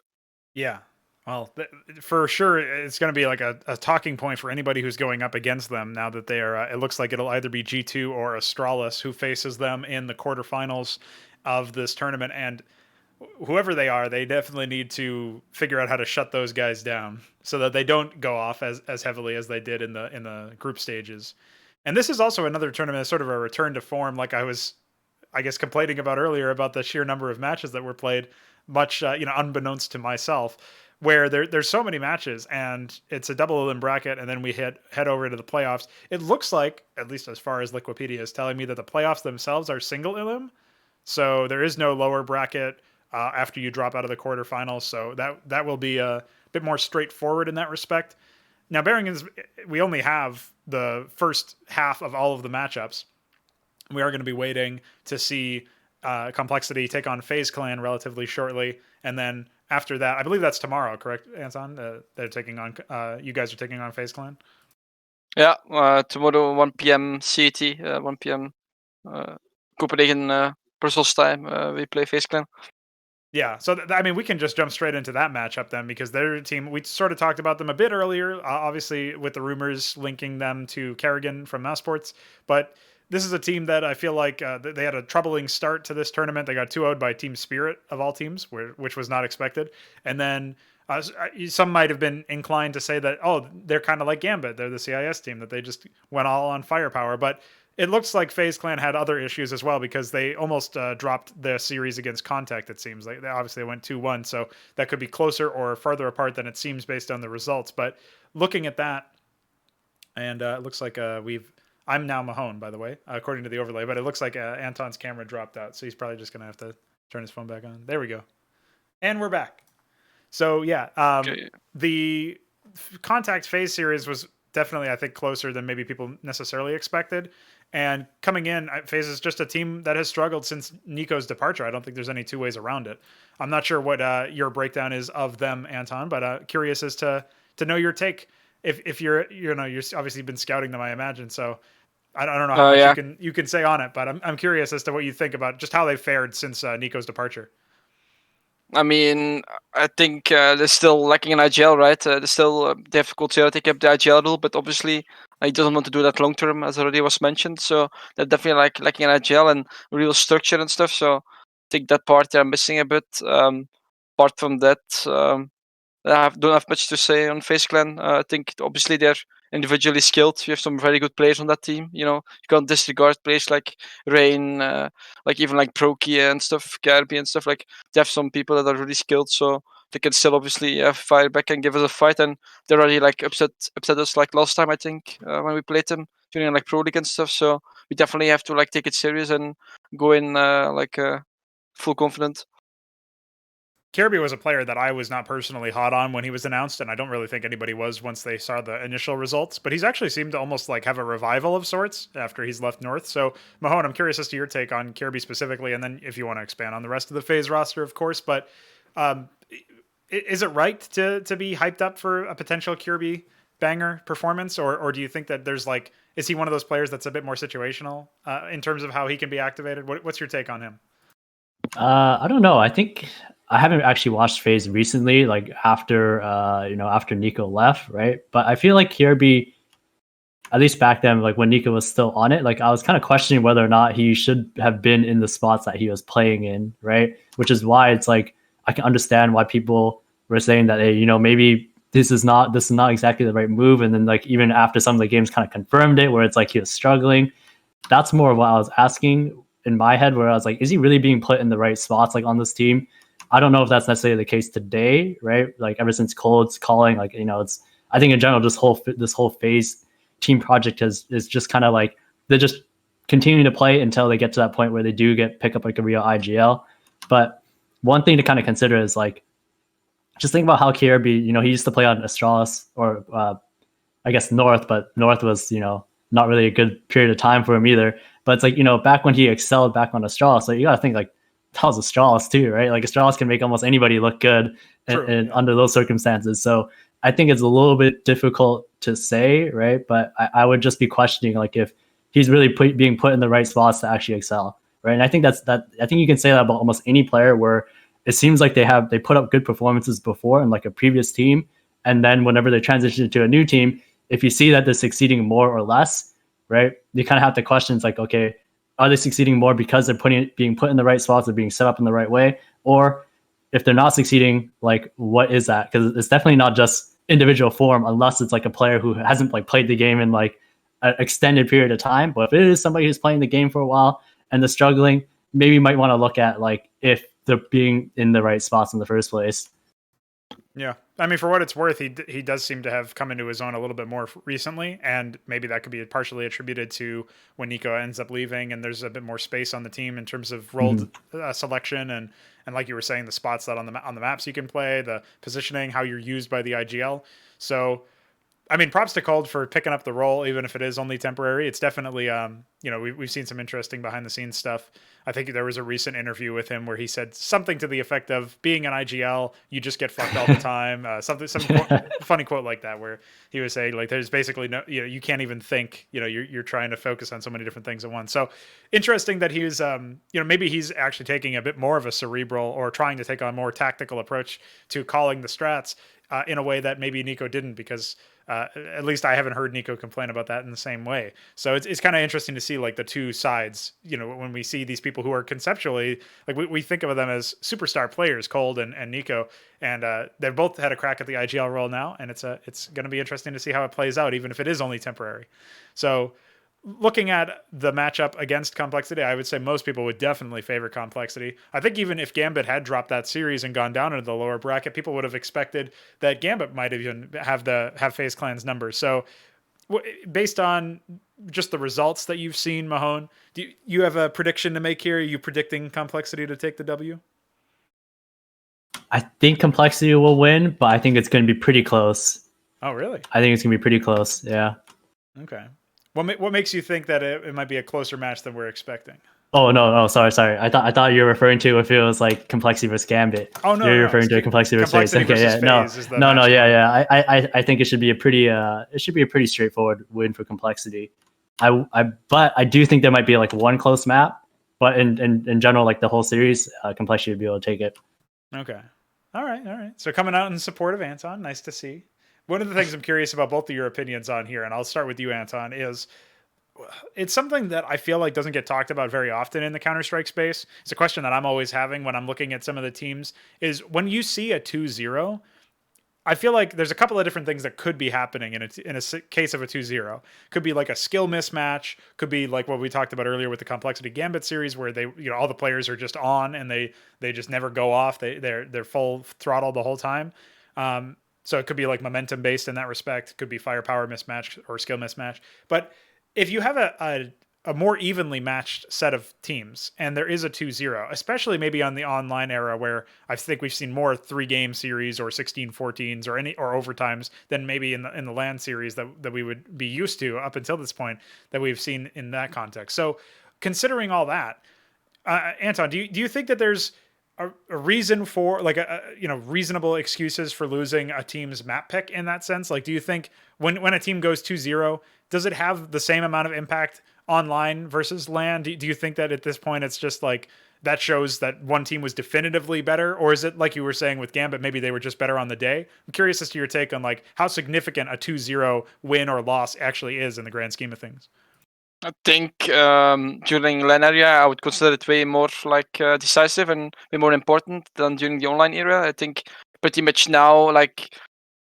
Yeah. Well, for sure, it's going to be like a talking point for anybody who's going up against them now that they are. It looks like it'll either be G2 or Astralis who faces them in the quarterfinals of this tournament. And whoever they are, they definitely need to figure out how to shut those guys down so that they don't go off as heavily as they did in the group stages. And this is also another tournament, sort of a return to form, like I was, I guess, complaining about earlier about the sheer number of matches that were played, much unbeknownst to myself, where there's so many matches and it's a double-elim bracket, and then we head over to the playoffs. It looks like, at least as far as Liquipedia is telling me, that the playoffs themselves are single-elim, so there is no lower bracket after you drop out of the quarterfinals. So that will be a bit more straightforward in that respect. Now, bearing in, we only have the first half of all of the matchups. We are going to be waiting to see Complexity take on FaZe Clan relatively shortly, and then after that, I believe that's tomorrow, correct, Anton? They're taking on. You guys are taking on FaZe Clan.
Yeah, tomorrow 1 p.m. CET, 1 p.m. Copenhagen, Brussels time. We play FaZe Clan.
Yeah, so I mean, we can just jump straight into that matchup then, because their team, we sort of talked about them a bit earlier, obviously with the rumors linking them to Kerrigan from mouseports, but this is a team that I feel like they had a troubling start to this tournament. They got 2-0'd by Team Spirit of all teams, which was not expected. And then some might have been inclined to say that, oh, they're kind of like Gambit. They're the CIS team, that they just went all on firepower. But it looks like FaZe Clan had other issues as well, because they almost dropped their series against Contact, it seems. Like they obviously went 2-1, so that could be closer or farther apart than it seems based on the results. But looking at that, and it looks like I'm now Mahone, by the way, according to the overlay, but it looks like Anton's camera dropped out, so he's probably just going to have to turn his phone back on. There we go. And we're back. So, yeah, okay. The Contact FaZe series was definitely, I think, closer than maybe people necessarily expected. And coming in, FaZe is just a team that has struggled since Nico's departure. I don't think there's any two ways around it. I'm not sure what your breakdown is of them, Anton, but curious as to know your take. If you're obviously been scouting them, I imagine. So I don't know how much you can say on it, but I'm curious as to what you think about just how they fared since Nico's departure.
I mean, I think they're still lacking in IGL, right? They're still difficult to take up the IGL rule, but obviously he doesn't want to do that long term, as already was mentioned. So they're definitely like lacking in IGL and real structure and stuff. So I think that part they're missing a bit. Apart from that, I don't have much to say on FaZe Clan. I think obviously they're individually skilled. You have some very good players on that team. You can't disregard players like Rain, like even like Proki and stuff, Garby and stuff. Like they have some people that are really skilled, so they can still obviously fire back and give us a fight. And they already like upset us like last time, I think, when we played them during like Pro League and stuff. So we definitely have to like take it serious and go in full confident.
Kirby was a player that I was not personally hot on when he was announced, and I don't really think anybody was once they saw the initial results, but he's actually seemed to almost like have a revival of sorts after he's left North. So, Mahone, I'm curious as to your take on Kirby specifically, and then if you want to expand on the rest of the FaZe roster, of course, but is it right to be hyped up for a potential Kirby banger performance, or do you think that there's like, is he one of those players that's a bit more situational in terms of how he can be activated? What's your take on him?
I don't know. I think I haven't actually watched FaZe recently, like after after Nico left, right? But I feel like Kirby, at least back then, like when Nico was still on it, like I was kind of questioning whether or not he should have been in the spots that he was playing in, right? Which is why it's like I can understand why people were saying that, hey, maybe this is not exactly the right move. And then like even after some of the games kind of confirmed it, where it's like he was struggling. That's more of what I was asking in my head, where I was like, is he really being put in the right spots like on this team? I don't know if that's necessarily the case today, right? Like ever since Cold's calling, like, you know, it's, I think in general, this whole FaZe team project is just kind of like, they're just continuing to play until they get to that point where they do pick up like a real IGL. But one thing to kind of consider is like, just think about how KRB, you know, he used to play on Astralis or I guess North, but North was, you know, not really a good period of time for him either. But it's like, you know, back when he excelled back on Astralis, so you got to think like, that was Astralis too, right? Like Astralis can make almost anybody look good under those circumstances. So I think it's a little bit difficult to say, right? But I would just be questioning like if he's really being put in the right spots to actually excel, right? And I think I think you can say that about almost any player where it seems like they put up good performances before in like a previous team, and then whenever they transition to a new team, if you see that they're succeeding more or less, right? You kind of have to question, it's like, okay, are they succeeding more because they're being put in the right spots or being set up in the right way? Or if they're not succeeding, like what is that? Because it's definitely not just individual form, unless it's like a player who hasn't like played the game in like an extended period of time. But if it is somebody who's playing the game for a while and they're struggling, maybe you might want to look at like if they're being in the right spots in the first place.
Yeah. I mean, for what it's worth, he does seem to have come into his own a little bit more recently, and maybe that could be partially attributed to when Nico ends up leaving and there's a bit more space on the team in terms of role selection and like you were saying, the spots that on the maps you can play, the positioning, how you're used by the IGL. So, I mean, props to Cold for picking up the role, even if it is only temporary. It's definitely, you know, we've seen some interesting behind the scenes stuff. I think there was a recent interview with him where he said something to the effect of, being an IGL, you just get fucked all the time. Some funny quote like that, where he was saying like, there's basically no, you know, you can't even think, you know, you're trying to focus on so many different things at once. So interesting that he's, you know, maybe he's actually taking a bit more of a cerebral or trying to take on a more tactical approach to calling the strats in a way that maybe Nico didn't, because at least I haven't heard Nico complain about that in the same way. So it's kind of interesting to see like the two sides, you know, when we see these people who are conceptually, like we think of them as superstar players, Cold and Nico, and they've both had a crack at the IGL role now, and it's going to be interesting to see how it plays out, even if it is only temporary. So looking at the matchup against Complexity, I would say most people would definitely favor Complexity. I think even if Gambit had dropped that series and gone down into the lower bracket, people would have expected that Gambit might even have FaZe Clan's numbers. So based on just the results that you've seen, Mahone, do you have a prediction to make here? Are you predicting Complexity to take the W?
I think Complexity will win, but I think it's going to be pretty close.
Oh, really?
I think it's going to be pretty close, yeah.
Okay. What makes you think that it might be a closer match than we're expecting?
Oh no, sorry. I thought you were referring to if it was like Complexity versus Gambit.
Oh no,
you're referring to Complexity versus FaZe. Okay, yeah, yeah. I think it should be a pretty straightforward win for Complexity. But I do think there might be like one close map, but in general, like the whole series, Complexity would be able to take it.
Okay, all right. So coming out in support of Anton, nice to see. One of the things I'm curious about both of your opinions on here, and I'll start with you, Anton, is it's something that I feel like doesn't get talked about very often in the Counter-Strike space. It's a question that I'm always having when I'm looking at some of the teams, is when you see a 2-0, I feel like there's a couple of different things that could be happening in a case of a 2-0. Could be like a skill mismatch, could be like what we talked about earlier with the Complexity Gambit series, where they, you know, all the players are just on and they just never go off. They're full throttle the whole time. So it could be like momentum based in that respect. It could be firepower mismatch or skill mismatch. But if you have a more evenly matched set of teams and there is a 2-0, especially maybe on the online era where I think we've seen more 3-game series or 16-14s or overtimes than maybe in the LAN series that we would be used to up until this point that we've seen in that context. So considering all that, Anton, do you think that there's a reason for like reasonable excuses for losing a team's map pick in that sense? Like, do you think when a team goes 2-0, does it have the same amount of impact online versus LAN? Do you think that at this point it's just like that shows that one team was definitively better, or is it like you were saying with Gambit, maybe they were just better on the day? I'm curious as to your take on like how significant a 2-0 win or loss actually is in the grand scheme of things.
I think during LAN area, I would consider it way more like decisive and way more important than during the online era. I think pretty much now, like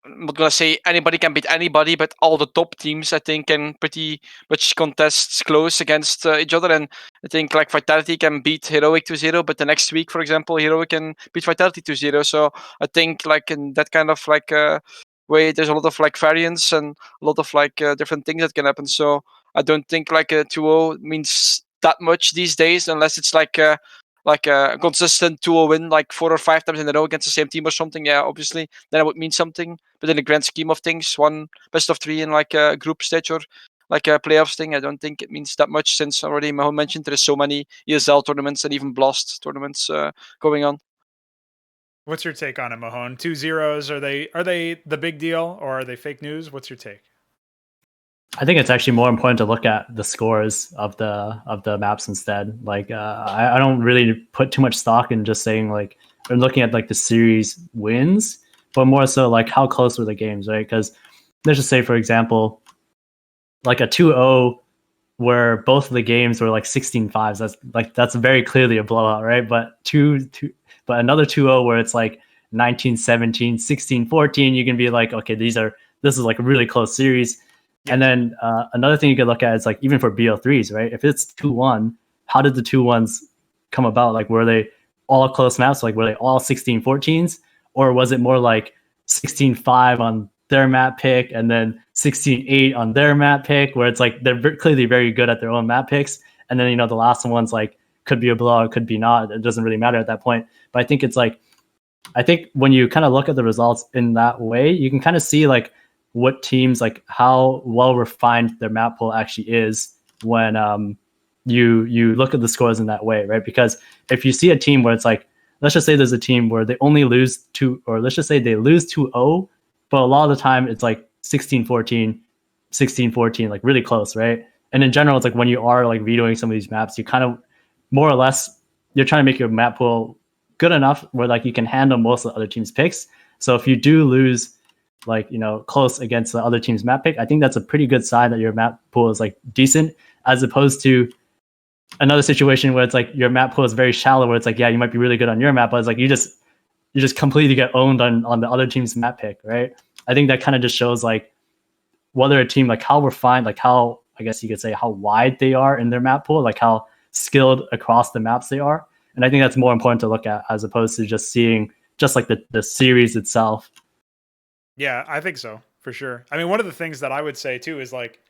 I'm not gonna say anybody can beat anybody, but all the top teams I think can pretty much contest close against each other. And I think like Vitality can beat Heroic 2-0, but the next week, for example, Heroic can beat Vitality 2-0. So I think like in that kind of like way, there's a lot of like variance and a lot of like different things that can happen. So I don't think like a 2-0 means that much these days, unless it's like a consistent 2-0 win, like 4 or 5 times in a row against the same team or something. Yeah, obviously, then it would mean something. But in the grand scheme of things, one best of 3 in like a group stage or like a playoffs thing, I don't think it means that much. Since already Mahone mentioned, there is so many ESL tournaments and even BLAST tournaments going on.
What's your take on it, Mahone? 2-0s, are they the big deal or are they fake news? What's your take?
I think it's actually more important to look at the scores of the maps instead. Like I don't really put too much stock in just saying like or looking at like the series wins, but more so like how close were the games, right? Because let's just say, for example, like a 2-0 where both of the games were like 16-5s. That's very clearly a blowout, right? But another 2-0 where it's like 19-17, 16-14, you can be like, okay, this is like a really close series. Yeah. And then another thing you could look at is like even for BO3s, right? If it's 2-1, how did the 2-1s come about? Like were they all close maps? Like were they all 16-14s? Or was it more like 16-5 on their map pick and then 16-8 on their map pick, where it's like they're clearly very good at their own map picks, and then the last one's like could be a blowout, could be not. It doesn't really matter at that point. But I think it's like, I think when you kind of look at the results in that way, you can kind of see like what teams, like how well refined their map pool actually is when you look at the scores in that way, right? Because if you see a team where it's like, let's just say there's a team where they only lose 2, or let's just say they lose 2-0, but a lot of the time it's like 16-14, 16-14, like really close, right? And in general, it's like when you are like vetoing some of these maps, you kind of more or less, you're trying to make your map pool good enough where like you can handle most of the other team's picks. So if you do lose like, close against the other team's map pick, I think that's a pretty good sign that your map pool is like decent, as opposed to another situation where it's like your map pool is very shallow, where it's like, yeah, you might be really good on your map, but it's like you just completely get owned on the other team's map pick, right? I think that kind of just shows like whether a team, like how refined, like how, I guess you could say, how wide they are in their map pool, like how skilled across the maps they are. And I think that's more important to look at as opposed to just seeing just like the series itself.
Yeah, I think so, for sure. I mean, one of the things that I would say too is like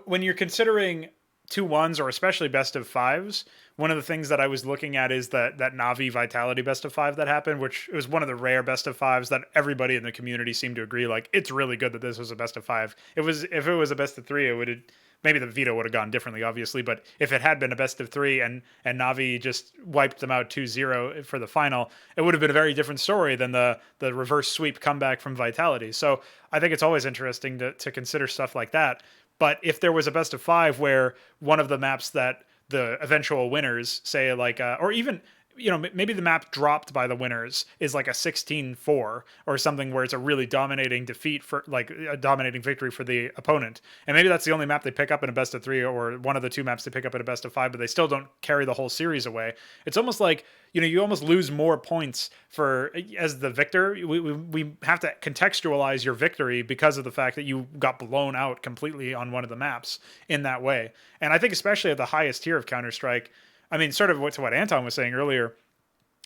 when you're considering 2-1s or especially best of 5s, one of the things that I was looking at is that Na'Vi Vitality best of 5 that happened, which it was one of the rare best of 5s that everybody in the community seemed to agree, like, it's really good that this was a best of 5. If it was a best of 3, it would have, maybe the veto would have gone differently, obviously, but if it had been a best of 3 and Na'Vi just wiped them out 2-0 for the final, it would have been a very different story than the reverse sweep comeback from Vitality. So I think it's always interesting to consider stuff like that. But if there was a best of 5 where one of the maps that the eventual winners say like, or even, maybe the map dropped by the winners is like a 16-4 or something where it's a really dominating defeat for like a dominating victory for the opponent. And maybe that's the only map they pick up in a best of 3 or one of the 2 maps they pick up in a best of 5, but they still don't carry the whole series away. It's almost like, you almost lose more points as the victor. We have to contextualize your victory because of the fact that you got blown out completely on one of the maps in that way. And I think especially at the highest tier of Counter-Strike, I mean, sort of what Anton was saying earlier,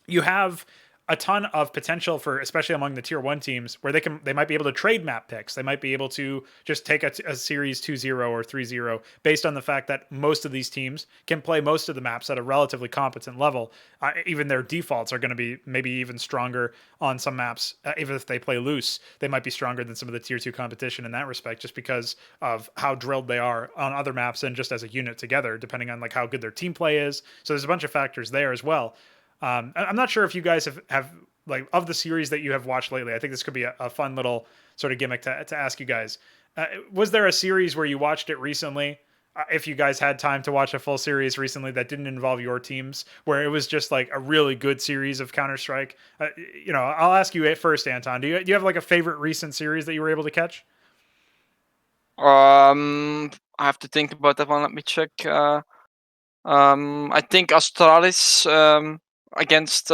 you have a ton of potential for, especially among the tier 1 teams, where they might be able to trade map picks. They might be able to just take a series 2-0 or 3-0 based on the fact that most of these teams can play most of the maps at a relatively competent level. Even their defaults are going to be maybe even stronger on some maps. Even if they play loose, they might be stronger than some of the tier 2 competition in that respect, just because of how drilled they are on other maps and just as a unit together, depending on like how good their team play is. So there's a bunch of factors there as well. I'm not sure if you guys have like of the series that you have watched lately. I think this could be a fun little sort of gimmick to ask you guys. Was there a series where you watched it recently? If you guys had time to watch a full series recently that didn't involve your teams, where it was just like a really good series of Counter-Strike. I'll ask you first, Anton. Do you have like a favorite recent series that you were able to catch?
I have to think about that one. Let me check. I think Astralis against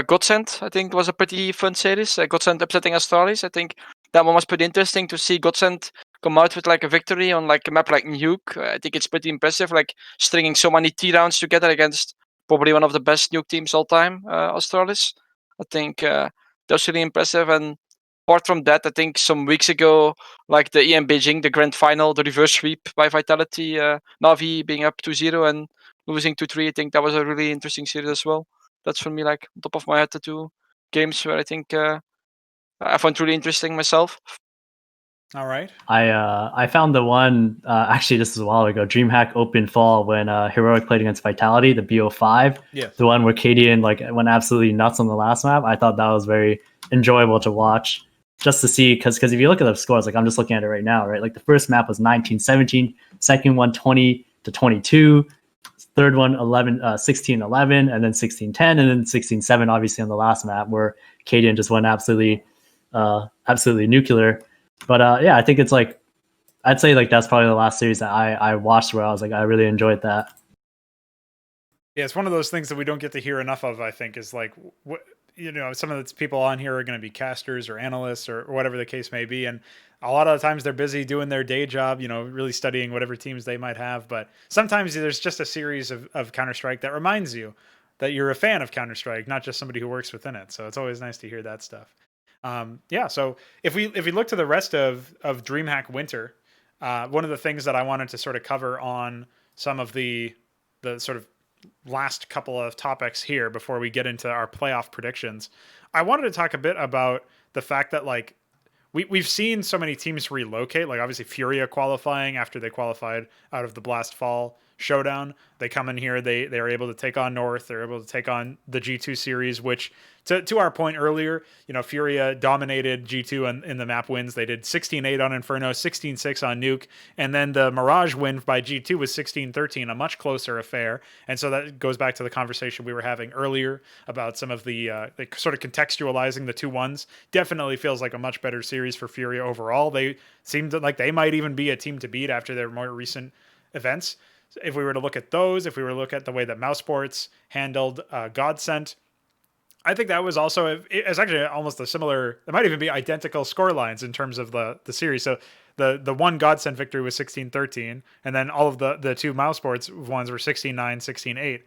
Godsend, I think, was a pretty fun series. Godsend upsetting Astralis. I think that one was pretty interesting to see Godsend come out with like a victory on like a map like Nuke. I think it's pretty impressive, like stringing so many T rounds together against probably one of the best Nuke teams all time, Astralis. I think that's really impressive. And apart from that, I think some weeks ago, like the EM Beijing, the grand final, the reverse sweep by Vitality, Navi being up 2-0 and losing 2-3, I think that was a really interesting series as well. That's for me, like, on top of my head, the two games where I think I found really interesting myself.
All right.
I found the one actually this was a while ago. Dreamhack Open Fall when Heroic played against Vitality, the BO5.
Yeah.
The one where Cadian like went absolutely nuts on the last map. I thought that was very enjoyable to watch, just to see because if you look at the scores, like I'm just looking at it right now, right? Like the first map was 19-17, second one 20-22, third one 16-11, and then 16-10, and then 16-7, obviously on the last map where Cadian just went absolutely nuclear. But yeah, I think it's like I'd say like that's probably the last series that I watched where I was like I really enjoyed that.
Yeah, it's one of those things that we don't get to hear enough of. I think is like some of the people on here are going to be casters or analysts or whatever the case may be, and a lot of the times they're busy doing their day job, really studying whatever teams they might have. But sometimes there's just a series of Counter-Strike that reminds you that you're a fan of Counter-Strike, not just somebody who works within it. So it's always nice to hear that stuff. Yeah, so if we look to the rest of DreamHack Winter, one of the things that I wanted to sort of cover on some of the sort of last couple of topics here before we get into our playoff predictions, I wanted to talk a bit about the fact that like we've seen so many teams relocate, like obviously FURIA qualifying after they qualified out of the Blast Fall Showdown. They come in here, they are able to take on North, they're able to take on the G2 series, which to our point earlier, FURIA dominated G2 in the map wins. They did 16-8 on Inferno, 16-6 on Nuke, and then the Mirage win by G2 was 16-13, a much closer affair. And so that goes back to the conversation we were having earlier about some of the sort of contextualizing the 2-1s. Definitely feels like a much better series for FURIA overall. They seemed like they might even be a team to beat after their more recent events. If we were to look at those, if we were to look at the way that mouseports handled Godsent, I think that was also, it's actually almost a similar, it might even be identical score lines in terms of the series. So the one Godsent victory was 16-13, and then all of the two mouseports ones were 16-9, 16-8.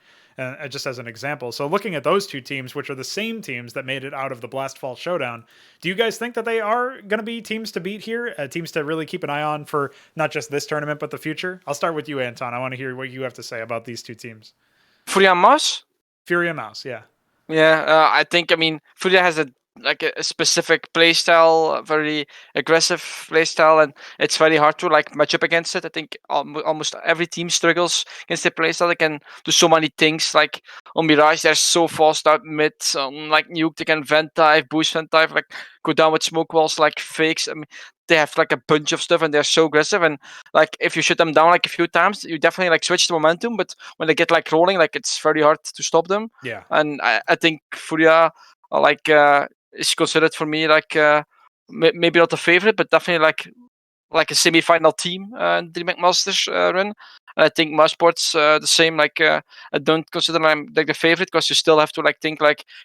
Just as an example. So looking at those two teams, which are the same teams that made it out of the Blast Fall Showdown, do you guys think that they are going to be teams to beat here? Teams to really keep an eye on for not just this tournament, but the future? I'll start with you, Anton. I want to hear what you have to say about these two teams.
FURIA Mouse?
FURIA Mouse, yeah.
Yeah, I think, FURIA has a specific playstyle, a very aggressive playstyle, and it's very hard to match up against it. I think almost every team struggles against their playstyle. They can do so many things. Like on Mirage, they're so fast out mid. Like Nuke, they can vent dive, boost vent dive, go down with smoke walls like fakes. They have a bunch of stuff, and they're so aggressive. And if you shoot them down a few times, you definitely switch the momentum. But when they get rolling, it's very hard to stop them.
Yeah.
And I think FURIA is considered for me maybe not a favorite, but definitely like a semi-final team in the Dreamhack Masters run. And I think mouseports the same. I don't consider them the favorite because you still have to think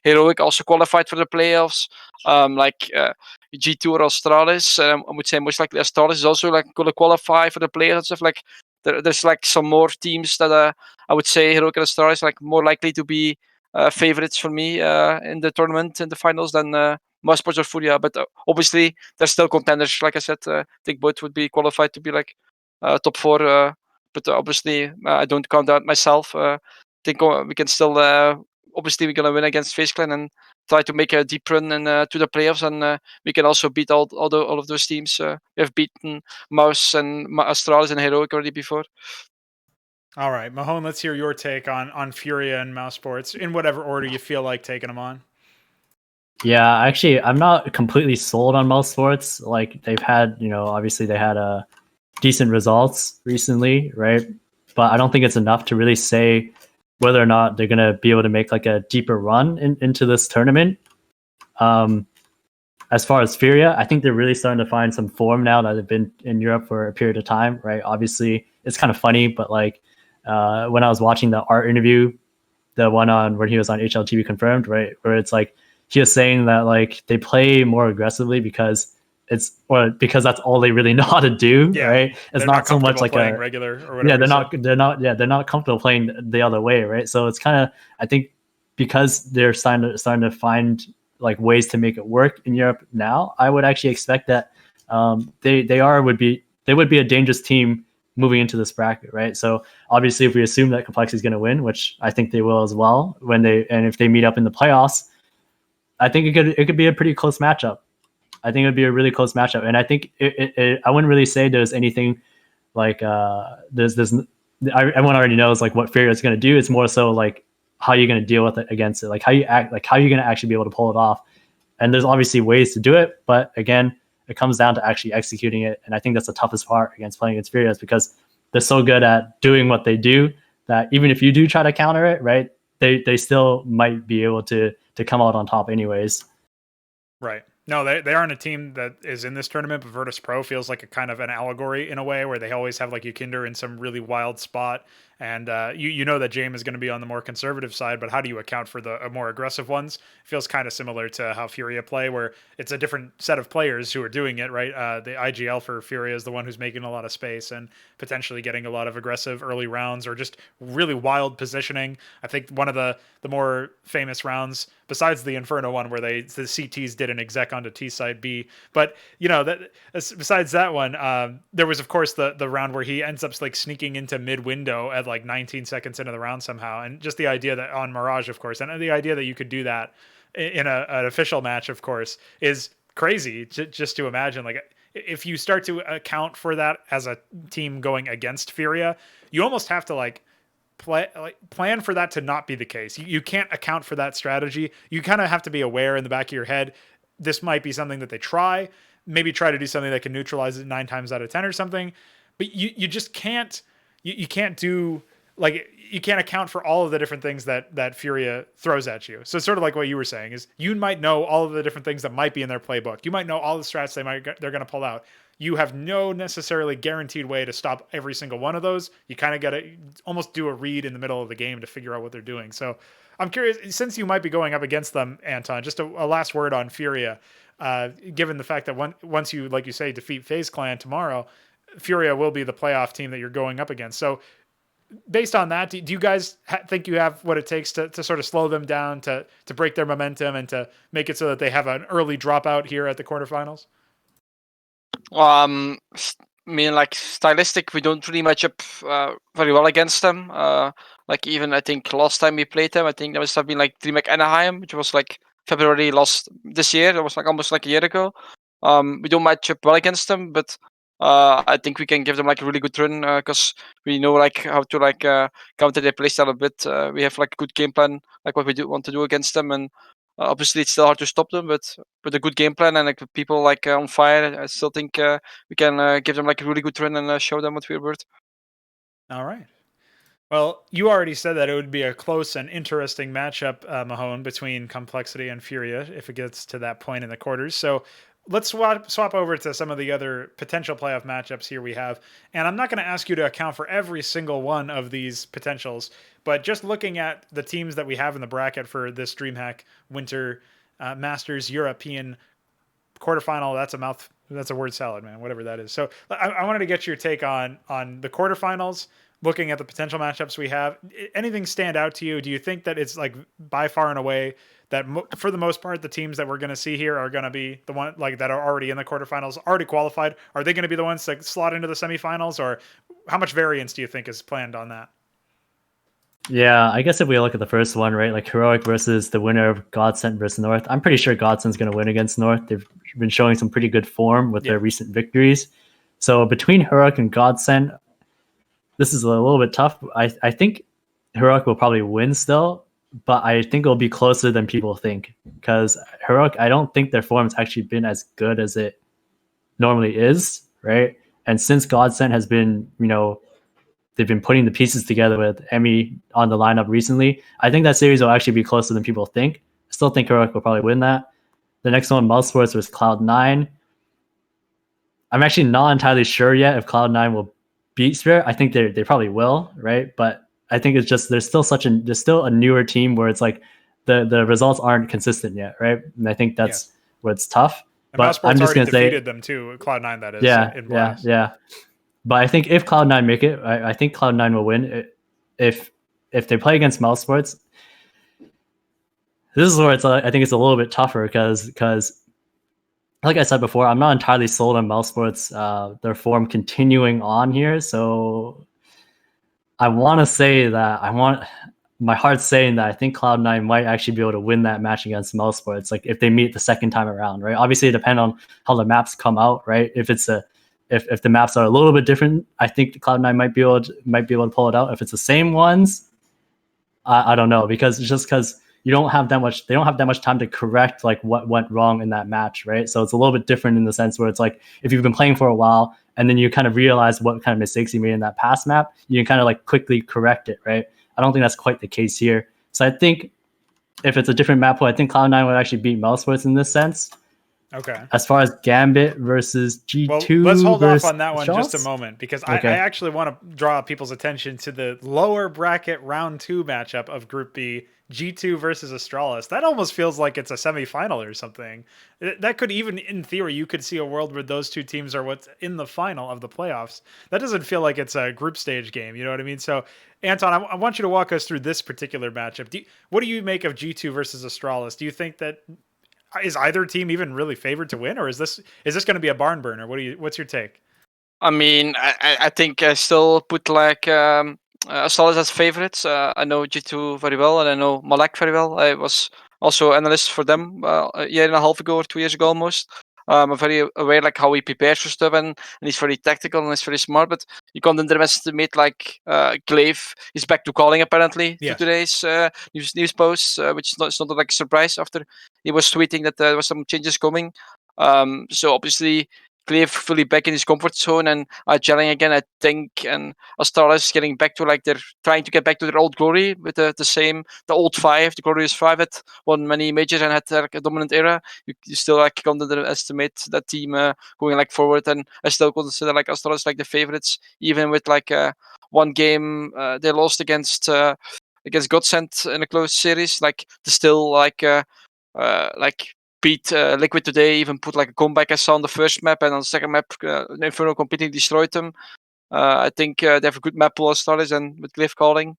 Heroic also qualified for the playoffs. G2 or Astralis. I would say most likely Astralis is also going to qualify for the playoffs and stuff. There's some more teams that I would say Heroic and Astralis more likely to be favorites for me in the tournament in the finals than mouseports or FURIA. But obviously they're still contenders. Like I said, I think both would be qualified to be top 4. But obviously I don't count out myself. I think we can still obviously we're gonna win against FaZe Clan and try to make a deep run to the playoffs, and we can also beat all of those teams. We have beaten Mouse and Astralis and Heroic already before.
All right, Mahone, let's hear your take on FURIA and mouseports in whatever order you feel like taking them on.
Yeah, actually, I'm not completely sold on mouseports. They've had, obviously they had decent results recently, right? But I don't think it's enough to really say whether or not they're gonna be able to make a deeper run into this tournament. As far as FURIA, I think they're really starting to find some form now that they've been in Europe for a period of time, right? Obviously, it's kind of funny, but when I was watching the art interview the one on where he was on HLTV Confirmed, right? Where it's like he was saying that like they play more aggressively because that's all they really know how to do, right? It's not so much like
playing regular or whatever.
They're not comfortable playing the other way, right? So it's kind of, I think, because they're starting to find like ways to make it work in Europe now, I would actually expect that they would be a dangerous team moving into this bracket, right? So obviously, if we assume that Complexity is going to win, which I think they will as well, if they meet up in the playoffs, I think it could be a pretty close matchup. I think it would be a really close matchup, and I think I wouldn't really say there's anything like everyone already knows like what FURIA is going to do. It's more so like how you're going to deal with it against it, like how you act, like how you're going to actually be able to pull it off. And there's obviously ways to do it, but again, it comes down to actually executing it. And I think that's the toughest part against playing against FURIA, is because they're so good at doing what they do that even if you do try to counter it, right, they still might be able to come out on top anyways.
Right. No, they aren't a team that is in this tournament, but Virtus Pro feels like a kind of an allegory in a way, where they always have like Yukinder in some really wild spot. And you know that James is going to be on the more conservative side, but how do you account for the more aggressive ones? It feels kind of similar to how FURIA play, where it's a different set of players who are doing it, right? The IGL for FURIA is the one who's making a lot of space and potentially getting a lot of aggressive early rounds or just really wild positioning. I think one of the more famous rounds, besides the Inferno one where the CTs did an exec onto T side B, but you know that besides that one, there was of course the round where he ends up like sneaking into mid window at like 19 seconds into the round somehow, and just the idea that on Mirage, of course, and the idea that you could do that in an official match, of course, is crazy just to imagine. Like if you start to account for that as a team going against FURIA, you almost have to plan for that to not be the case. You can't account for that strategy. You kind of have to be aware in the back of your head, this might be something that they maybe try to do something that can neutralize it 9 times out of 10 or something, but you just can't. You can't do you can't account for all of the different things that FURIA throws at you. So it's sort of like what you were saying is you might know all of the different things that might be in their playbook. You might know all the strats they're going to pull out. You have no necessarily guaranteed way to stop every single one of those. You kind of got to almost do a read in the middle of the game to figure out what they're doing. So I'm curious, since you might be going up against them, Anton, just a last word on FURIA, given the fact that once you, like you say, defeat FaZe Clan tomorrow, FURIA will be the playoff team that you're going up against. So based on that, do you guys think you have what it takes to sort of slow them down, to break their momentum and to make it so that they have an early dropout here at the quarterfinals?
I mean, like stylistic, we don't really match up very well against them. Like even I think last time we played them, I think that must have been like Dreamhack Anaheim, which was like February last this year. That was like almost like a year ago. We don't match up well against them, but I think we can give them like a really good run because we know like how to like counter their playstyle a bit. We have like a good game plan, like what we want to do against them, and obviously it's still hard to stop them, but with a good game plan and like people like on fire, I still think we can give them like a really good run and show them what we're worth.
All right. Well, you already said that it would be a close and interesting matchup, Mahone, between Complexity and FURIA if it gets to that point in the quarters. So let's swap over to some of the other potential playoff matchups here we have. And I'm not going to ask you to account for every single one of these potentials, but just looking at the teams that we have in the bracket for this DreamHack Winter Masters European quarterfinal, that's a word salad, man, whatever that is. So I wanted to get your take on the quarterfinals, looking at the potential matchups we have. Anything stand out to you? Do you think that it's like by far and away that for the most part, the teams that we're going to see here are going to be the one like that are already in the quarterfinals, already qualified? Are they going to be the ones that slot into the semifinals, or how much variance do you think is planned on that?
Yeah, I guess if we look at the first one, right, like Heroic versus the winner of Godsent versus North, I'm pretty sure Godsent's going to win against North. They've been showing some pretty good form with their recent victories. So between Heroic and Godsent, this is a little bit tough. I think Heroic will probably win still, but I think it'll be closer than people think, because Heroic, I don't think their form's actually been as good as it normally is, right? And since Godsent has been, they've been putting the pieces together with Emmy on the lineup recently, I think that series will actually be closer than people think. I still think Heroic will probably win that. The next one, mouseports versus Cloud9. I'm actually not entirely sure yet if Cloud9 will beat Spirit. I think they probably will, right? But I think it's just there's still a newer team where it's like the results aren't consistent yet, right? And I think that's where it's tough.
And
but
mouseports
I'm just
already
gonna say
defeated them too. Cloud9, that is. In
yeah.
BLAST.
But I think if Cloud9 make it, I think Cloud9 will win. If they play against mouseports, this is where I think it's a little bit tougher because like I said before, I'm not entirely sold on mouseports, their form continuing on here. So I want to say that my heart's saying that I think Cloud9 might actually be able to win that match against mouseports, like if they meet the second time around, right? Obviously, it depends on how the maps come out, right? If the maps are a little bit different, I think Cloud9 might be able to pull it out. If it's the same ones, I don't know, because they don't have that much time to correct like what went wrong in that match, right? So it's a little bit different in the sense where it's like if you've been playing for a while and then you kind of realize what kind of mistakes you made in that past map, you can kind of like quickly correct it, right? I don't think that's quite the case here. So I think if it's a different map pool, I think Cloud9 would actually beat mouseports in this sense.
Okay.
As far as Gambit versus G2,
well, let's hold off on that one just a moment because
okay.
I actually want to draw people's attention to the lower bracket round 2 matchup of Group B, G2 versus Astralis. That almost feels like it's a semifinal or something. That could even, in theory, you could see a world where those two teams are what's in the final of the playoffs. That doesn't feel like it's a group stage game. You know what I mean? So, Anton, I want you to walk us through this particular matchup. What do you make of G2 versus Astralis? Do you think that is either team even really favored to win, or is this going to be a barn burner? What's your take?
I mean, I think I still put like Astralis as favorites. I know G2 very well, and I know Malak very well. I was also analyst for them a year and a half ago or 2 years ago almost. I'm very aware like how he prepares for stuff, and he's very tactical and he's very smart. But you can't underestimate like Glaive is back to calling apparently to today's news posts, which is not like a surprise after he was tweeting that there was some changes coming. So obviously Glaive fully back in his comfort zone and gelling again, I think, and Astralis is getting back to like they're trying to get back to their old glory with the old 5, the glorious 5 that won many majors and had like a dominant era. You still like can't underestimate that team going like forward, and I still consider like Astralis like the favorites, even with like one game they lost against Godsend in a close series. Like to still like beat Liquid today, even put like a comeback I saw on the first map, and on the second map Inferno completely destroyed them. I think they have a good map pool as Astralis, and with Glaive calling,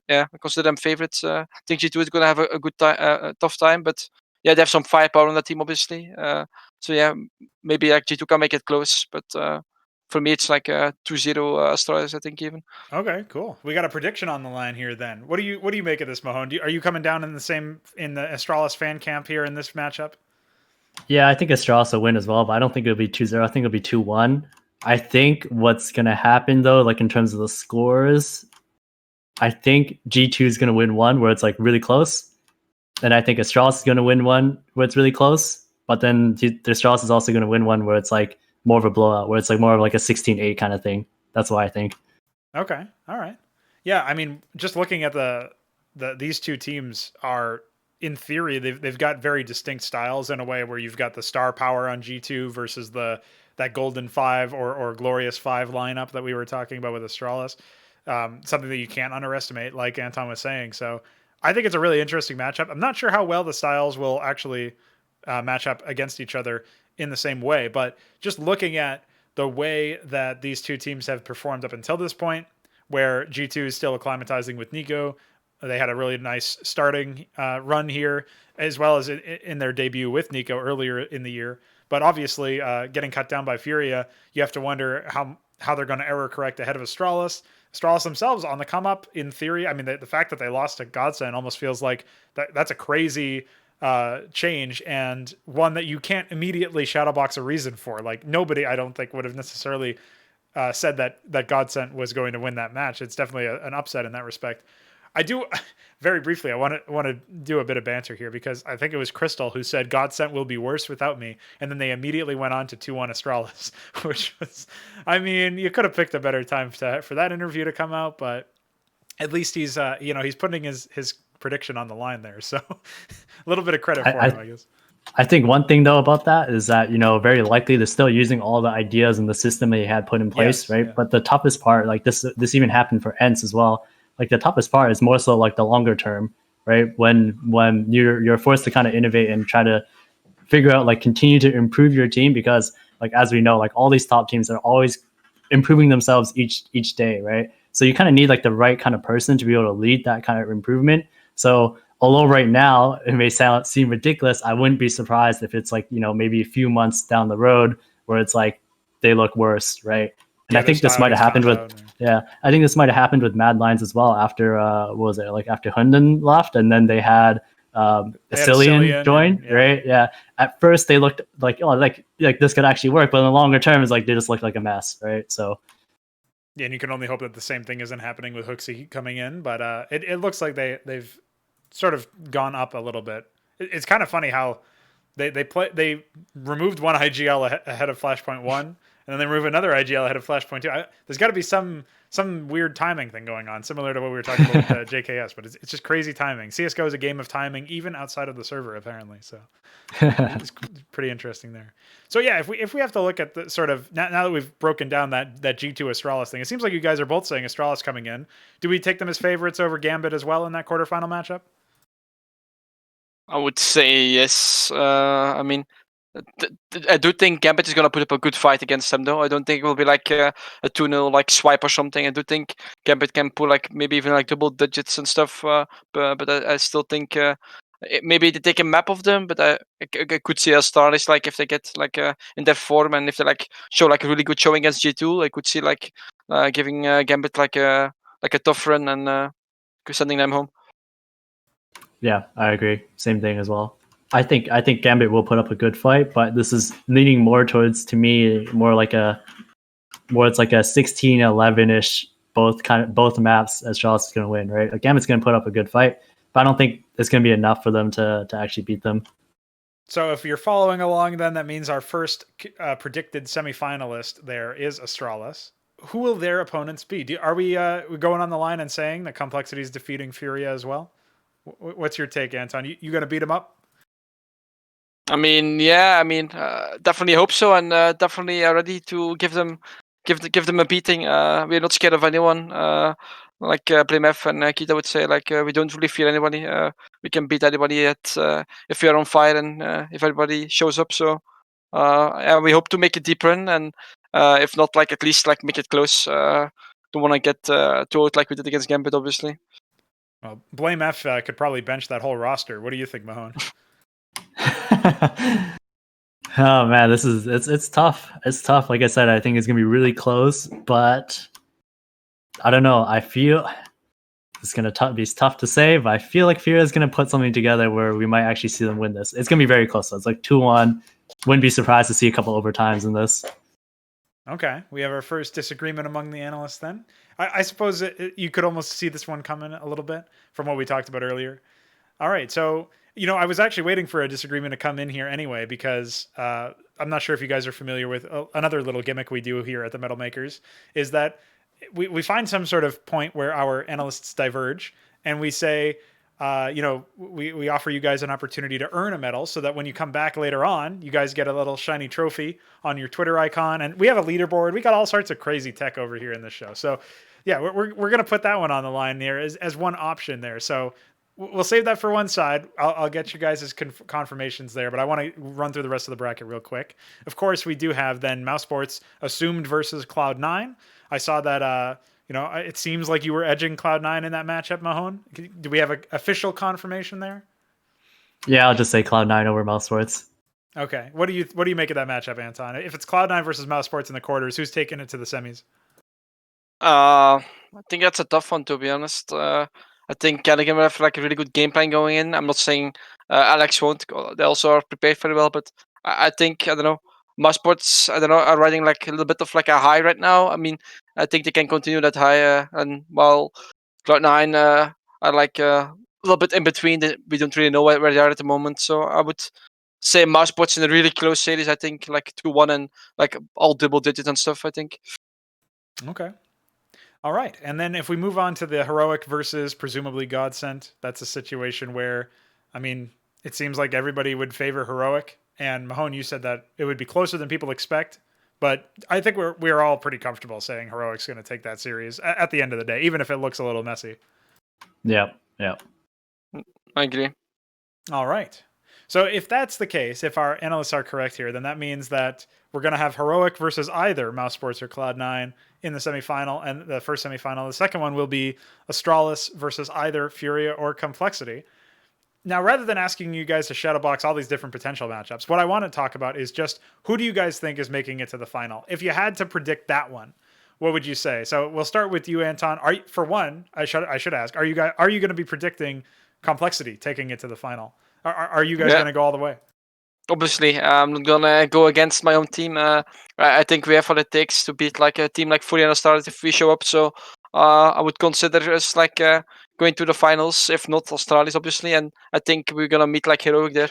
I consider them favorites. I think G2 is going to have a good tough time, but yeah, they have some firepower on that team, obviously. So yeah, maybe like G2 can make it close, but for me it's like 2-0 Astralis, I think even.
Okay, cool. We got a prediction on the line here. Then, what do you make of this, Mahone? Are you coming down in the Astralis fan camp here in this matchup?
Yeah, I think Astralis will win as well, but I don't think it'll be 2-0. I think it'll be 2-1. I think what's gonna happen though, like in terms of the scores, I think G2 is gonna win one where it's like really close, and I think Astralis is gonna win one where it's really close. But then Astralis is also gonna win one where it's like more of a blowout, where it's like more of like a 16-8 kind of thing. That's what I think.
Okay, all right. Yeah, I mean, just looking at these two teams are, in theory, they've got very distinct styles in a way where you've got the star power on G2 versus that golden 5 or glorious 5 lineup that we were talking about with Astralis. Something that you can't underestimate, like Anton was saying. So I think it's a really interesting matchup. I'm not sure how well the styles will actually match up against each other in the same way, but just looking at the way that these two teams have performed up until this point, where G2 is still acclimatizing with Nico. They had a really nice starting run here, as well as in their debut with Nico earlier in the year. But obviously, getting cut down by FURIA, you have to wonder how they're going to error correct ahead of Astralis. Astralis themselves on the come up, in theory. I mean, the fact that they lost to Godsend almost feels like that's a crazy change, and one that you can't immediately shadowbox a reason for. Like, nobody, I don't think, would have necessarily said that Godsend was going to win that match. It's definitely an upset in that respect. I do, very briefly, I want to do a bit of banter here, because I think it was Crystal who said Godsend will be worse without me, and then they immediately went on to 2-1 Astralis, which was, I mean, you could have picked a better time for that interview to come out, but at least he's he's putting his prediction on the line there, so a little bit of credit for him, I guess.
I think one thing though about that is that, very likely they're still using all the ideas and the system they had put in place, right? Yeah. But the toughest part, like this even happened for ENCE as well. like the toughest part is more so like the longer term, right? When you're forced to kind of innovate and try to figure out, like, continue to improve your team, because like as we know, like all these top teams are always improving themselves each day, right? So you kind of need like the right kind of person to be able to lead that kind of improvement. So although right now it may seem ridiculous, I wouldn't be surprised if it's like, maybe a few months down the road where it's like they look worse, right? And I think this might have happened with I think this might have happened with Mad Lions as well after what was it, like after Hunden left, and then they had Cillian join, right? Yeah. At first they looked like, oh, like this could actually work, but in the longer term, it's like they just look like a mess, right? So
yeah, and you can only hope that the same thing isn't happening with Hooksy coming in, but it looks like they've sort of gone up a little bit. It's kind of funny how they removed one IGL ahead of Flashpoint 1, and then they remove another IGL ahead of Flashpoint 2. There's got to be some weird timing thing going on, similar to what we were talking about with JKS, but it's just crazy timing. CSGO is a game of timing, even outside of the server, apparently. So it's pretty interesting there. So yeah, if we have to look at the sort of now that we've broken down that G2 Astralis thing, it seems like you guys are both saying Astralis coming in. Do we take them as favorites over Gambit as well in that quarterfinal matchup?
I would say yes. I mean, I do think Gambit is going to put up a good fight against them, though. I don't think it will be like a 2-0 like swipe or something. I do think Gambit can pull like maybe even like double digits and stuff. But I still think maybe they take a map of them. But I could see a star is like if they get like in their form, and if they like show like a really good showing against G2, I could see like giving Gambit like a tough run and sending them home.
Yeah, I agree. Same thing as well. I think Gambit will put up a good fight, but this is leaning more towards, to me, it's like a 16-11-ish both maps as Charles is going to win, right? Like, Gambit's going to put up a good fight, but I don't think it's going to be enough for them to actually beat them. So
if you're following along, then that means our first predicted semifinalist there is Astralis. Who will their opponents be? Are we going on the line and saying that Complexity is defeating FURIA as well? What's your take, Anton? You going to beat him up?
I mean, yeah. I mean, definitely hope so, and definitely ready to give them a beating. We're not scared of anyone. Like BlameF and Kita would say, like we don't really fear anybody. We can beat anybody if we are on fire and if everybody shows up. So yeah, we hope to make a deep run, and if not, like at least like make it close. Don't want to get too out like we did against Gambit, obviously.
Well, BlameF could probably bench that whole roster. What do you think, Mahone?
Oh man, it's tough. It's tough. Like I said, I think it's gonna be really close, but I don't know. I feel it's gonna be tough to say, but I feel like FURIA is gonna put something together where we might actually see them win this. It's gonna be very close. So it's like 2-1. Wouldn't be surprised to see a couple overtimes in this.
Okay, we have our first disagreement among the analysts then. I suppose you could almost see this one coming a little bit from what we talked about earlier. All right, so I was actually waiting for a disagreement to come in here anyway, because I'm not sure if you guys are familiar with another little gimmick we do here at the Metal Makers, is that we find some sort of point where our analysts diverge, and we say, we offer you guys an opportunity to earn a medal so that when you come back later on, you guys get a little shiny trophy on your Twitter icon. And we have a leaderboard. We got all sorts of crazy tech over here in this show. So yeah, we're going to put that one on the line there as one option there. So we'll save that for one side. I'll get you guys' confirmations there, but I want to run through the rest of the bracket real quick. Of course, we do have then mouseports assumed versus Cloud9. I saw that, it seems like you were edging Cloud9 in that matchup, Mahone. Do we have an official confirmation there?
Yeah, I'll just say Cloud9 over mouseports.
Okay. What do you make of that matchup, Anton? If it's Cloud9 versus mouseports in the quarters, who's taking it to the semis?
I think that's a tough one, to be honest. I think Callaghan will have like a really good game plan going in. I'm not saying Alex won't. They also are prepared very well, but I think, I don't know, mouseports, are riding like a little bit of like a high right now. I mean, I think they can continue that high, and while Cloud9 are like a little bit in between, we don't really know where they are at the moment. So I would say mouseports in a really close series. I think like 2-1 and like all double digits and stuff, I think.
Okay. All right. And then if we move on to the heroic versus presumably Godsent, that's a situation where, I mean, it seems like everybody would favor heroic. And Mahone, you said that it would be closer than people expect, But I think we're all pretty comfortable saying Heroic's going to take that series at the end of the day, even if it looks a little messy.
Yeah.
I agree.
All right. So if that's the case, if our analysts are correct here, then that means that we're going to have Heroic versus either mousesports or Cloud9 in the semifinal and the first semifinal. The second one will be Astralis versus either FURIA or Complexity. Now, rather than asking you guys to shadow box all these different potential matchups, what I want to talk about is just who do you guys think is making it to the final? If you had to predict that one, what would you say? So we'll start with you, Anton. For one, I should ask, are you going to be predicting Complexity taking it to the final? Are you guys going to go all the way?
Obviously, I'm not gonna go against my own team. I think we have what it takes to beat like a team like FURIA and Astralis if we show up. So I would consider us like going to the finals, if not Astralis, obviously. And I think we're gonna meet like Heroic there.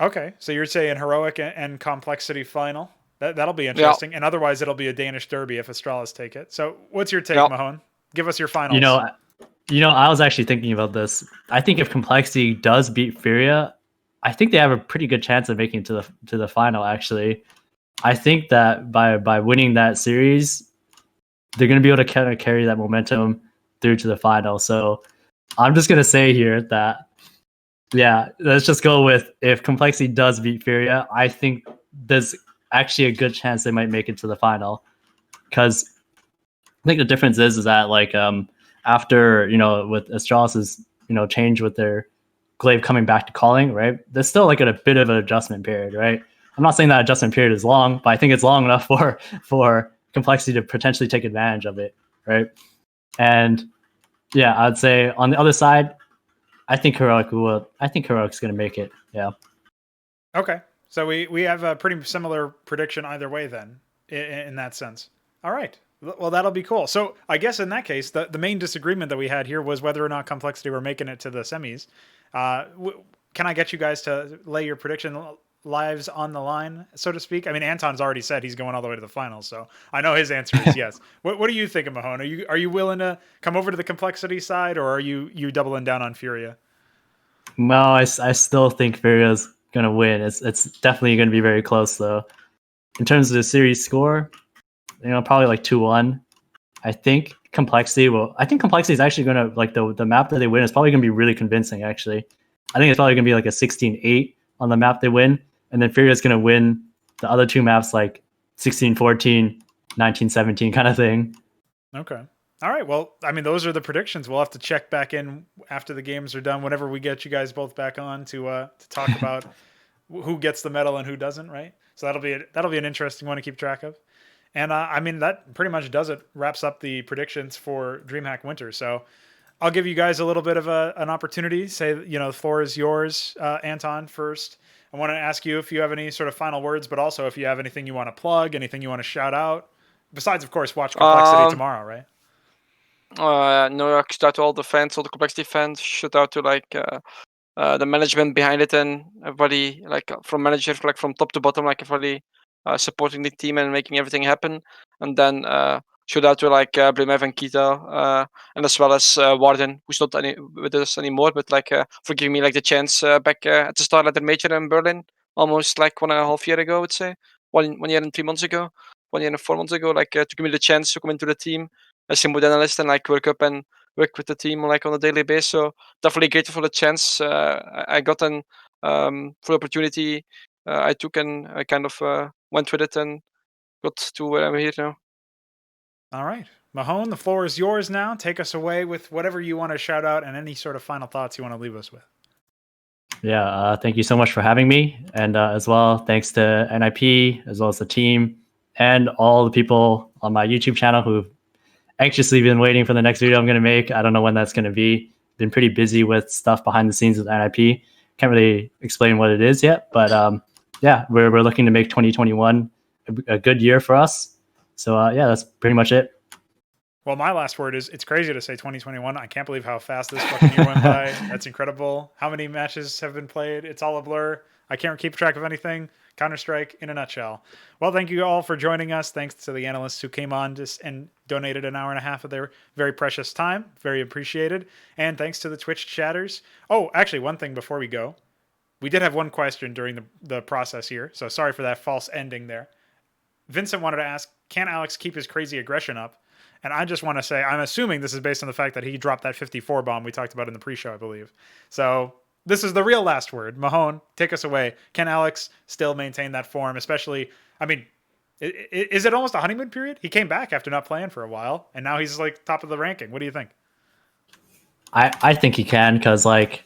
Okay, so you're saying Heroic and Complexity final. That'll be interesting. Yeah. And otherwise, it'll be a Danish derby if Astralis take it. So what's your take, Mahone? Give us your finals.
I was actually thinking about this. I think if Complexity does beat FURIA, I think they have a pretty good chance of making it to the final. Actually, I think that by winning that series, they're going to be able to kind of carry that momentum through to the final. So I'm just going to say here that, yeah, let's just go with if Complexity does beat FURIA, I think there's actually a good chance they might make it to the final. Because I think the difference is that like after with Astralis's change with their Glaive coming back to calling, right? There's still like a bit of an adjustment period, right? I'm not saying that adjustment period is long, but I think it's long enough for Complexity to potentially take advantage of it, right? And yeah, I'd say on the other side, I think Heroic's going to make it. Yeah.
Okay, so we have a pretty similar prediction either way then, in that sense. All right. Well, that'll be cool. So I guess in that case, the main disagreement that we had here was whether or not Complexity were making it to the semis. Can I get you guys to lay your prediction lives on the line, so to speak? I mean, Anton's already said he's going all the way to the finals, so I know his answer is yes. What do you think of Mahone? Are you willing to come over to the Complexity side, or are you doubling down on FURIA?
No, I still think FURIA's going to win. It's definitely going to be very close, though. In terms of the series score, probably like 2-1. I think Complexity is actually going to, like, the map that they win is probably going to be really convincing, actually. I think it's probably going to be like a 16-8 on the map they win, and then FURIA is going to win the other two maps like 16-14, 19-17 kind of thing.
Okay. All right. Well, I mean, those are the predictions. We'll have to check back in after the games are done, whenever we get you guys both back on to talk about who gets the medal and who doesn't, right? So that'll be an interesting one to keep track of. And I mean, that pretty much does it. Wraps up the predictions for DreamHack Winter. So I'll give you guys a little bit of an opportunity. Say, the floor is yours, Anton, first. I want to ask you if you have any sort of final words, but also if you have anything you want to plug, anything you want to shout out. Besides, of course, watch Complexity tomorrow, right?
No, shout out to all the fans, all the Complexity fans. Shout out to like the management behind it and everybody, like from manager, like from top to bottom, like everybody supporting the team and making everything happen. And then shout out to like Blimev and Kita, and as well as Warden, who's not with us anymore, but like for giving me like the chance back at the Starlight Major in Berlin, almost like 1.5 years ago, I would say. 1 year and 3 months ago, 1 year and 4 months ago, like to give me the chance to come into the team as a mood analyst and like work with the team like on a daily basis. So definitely grateful for the chance I got, and for the opportunity I took, and I kind of went with it and got to where I'm here now.
All right. Mahone, the floor is yours now. Take us away with whatever you want to shout out and any sort of final thoughts you want to leave us with.
Yeah, thank you so much for having me. And as well, thanks to NIP, as well as the team, and all the people on my YouTube channel who've anxiously been waiting for the next video I'm going to make. I don't know when that's going to be. Been pretty busy with stuff behind the scenes with NIP. Can't really explain what it is yet, but yeah, we're looking to make 2021 a good year for us. So yeah, that's pretty much it.
Well, my last word is, it's crazy to say 2021. I can't believe how fast this fucking year went by. That's incredible. How many matches have been played? It's all a blur. I can't keep track of anything. Counter-Strike in a nutshell. Well, thank you all for joining us. Thanks to the analysts who came on and donated an hour and a half of their very precious time. Very appreciated. And thanks to the Twitch chatters. Oh, actually, one thing before we go. We did have one question during the process here, so sorry for that false ending there. Vincent wanted to ask, can Alex keep his crazy aggression up? And I just want to say, I'm assuming this is based on the fact that he dropped that 54 bomb we talked about in the pre-show, I believe. So this is the real last word. Mahone, take us away. Can Alex still maintain that form? Especially, I mean, is it almost a honeymoon period? He came back after not playing for a while, and now he's like top of the ranking. What do you think?
I think he can, because like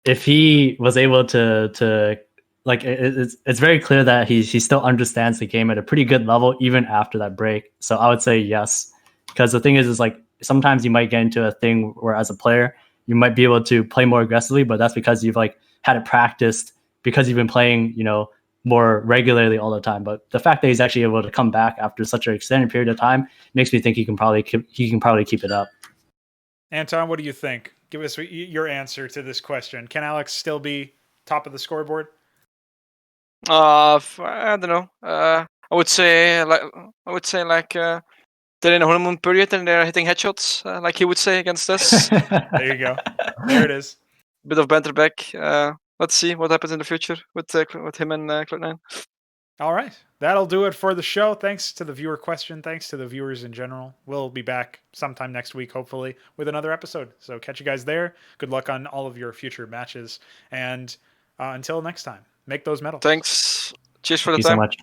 if he was able to like it's very clear that he still understands the game at a pretty good level even after that break. So I would say yes, because the thing is like sometimes you might get into a thing where as a player you might be able to play more aggressively, but that's because you've like had it practiced, because you've been playing, you know, more regularly all the time. But the fact that he's actually able to come back after such an extended period of time makes me think he can probably keep it up.
Anton, what do you think? Give us your answer to this question. Can Alex still be top of the scoreboard?
I don't know. I would say like they're in a honeymoon period and they're hitting headshots, like he would say against us.
There you go. There it is.
Bit of banter back. Let's see what happens in the future with him and Cloud9.
All right. That'll do it for the show. Thanks to the viewer question. Thanks to the viewers in general. We'll be back sometime next week, hopefully, with another episode. So catch you guys there. Good luck on all of your future matches. And until next time, make those medals.
Thanks. Cheers for the
Thank you
time.
so much.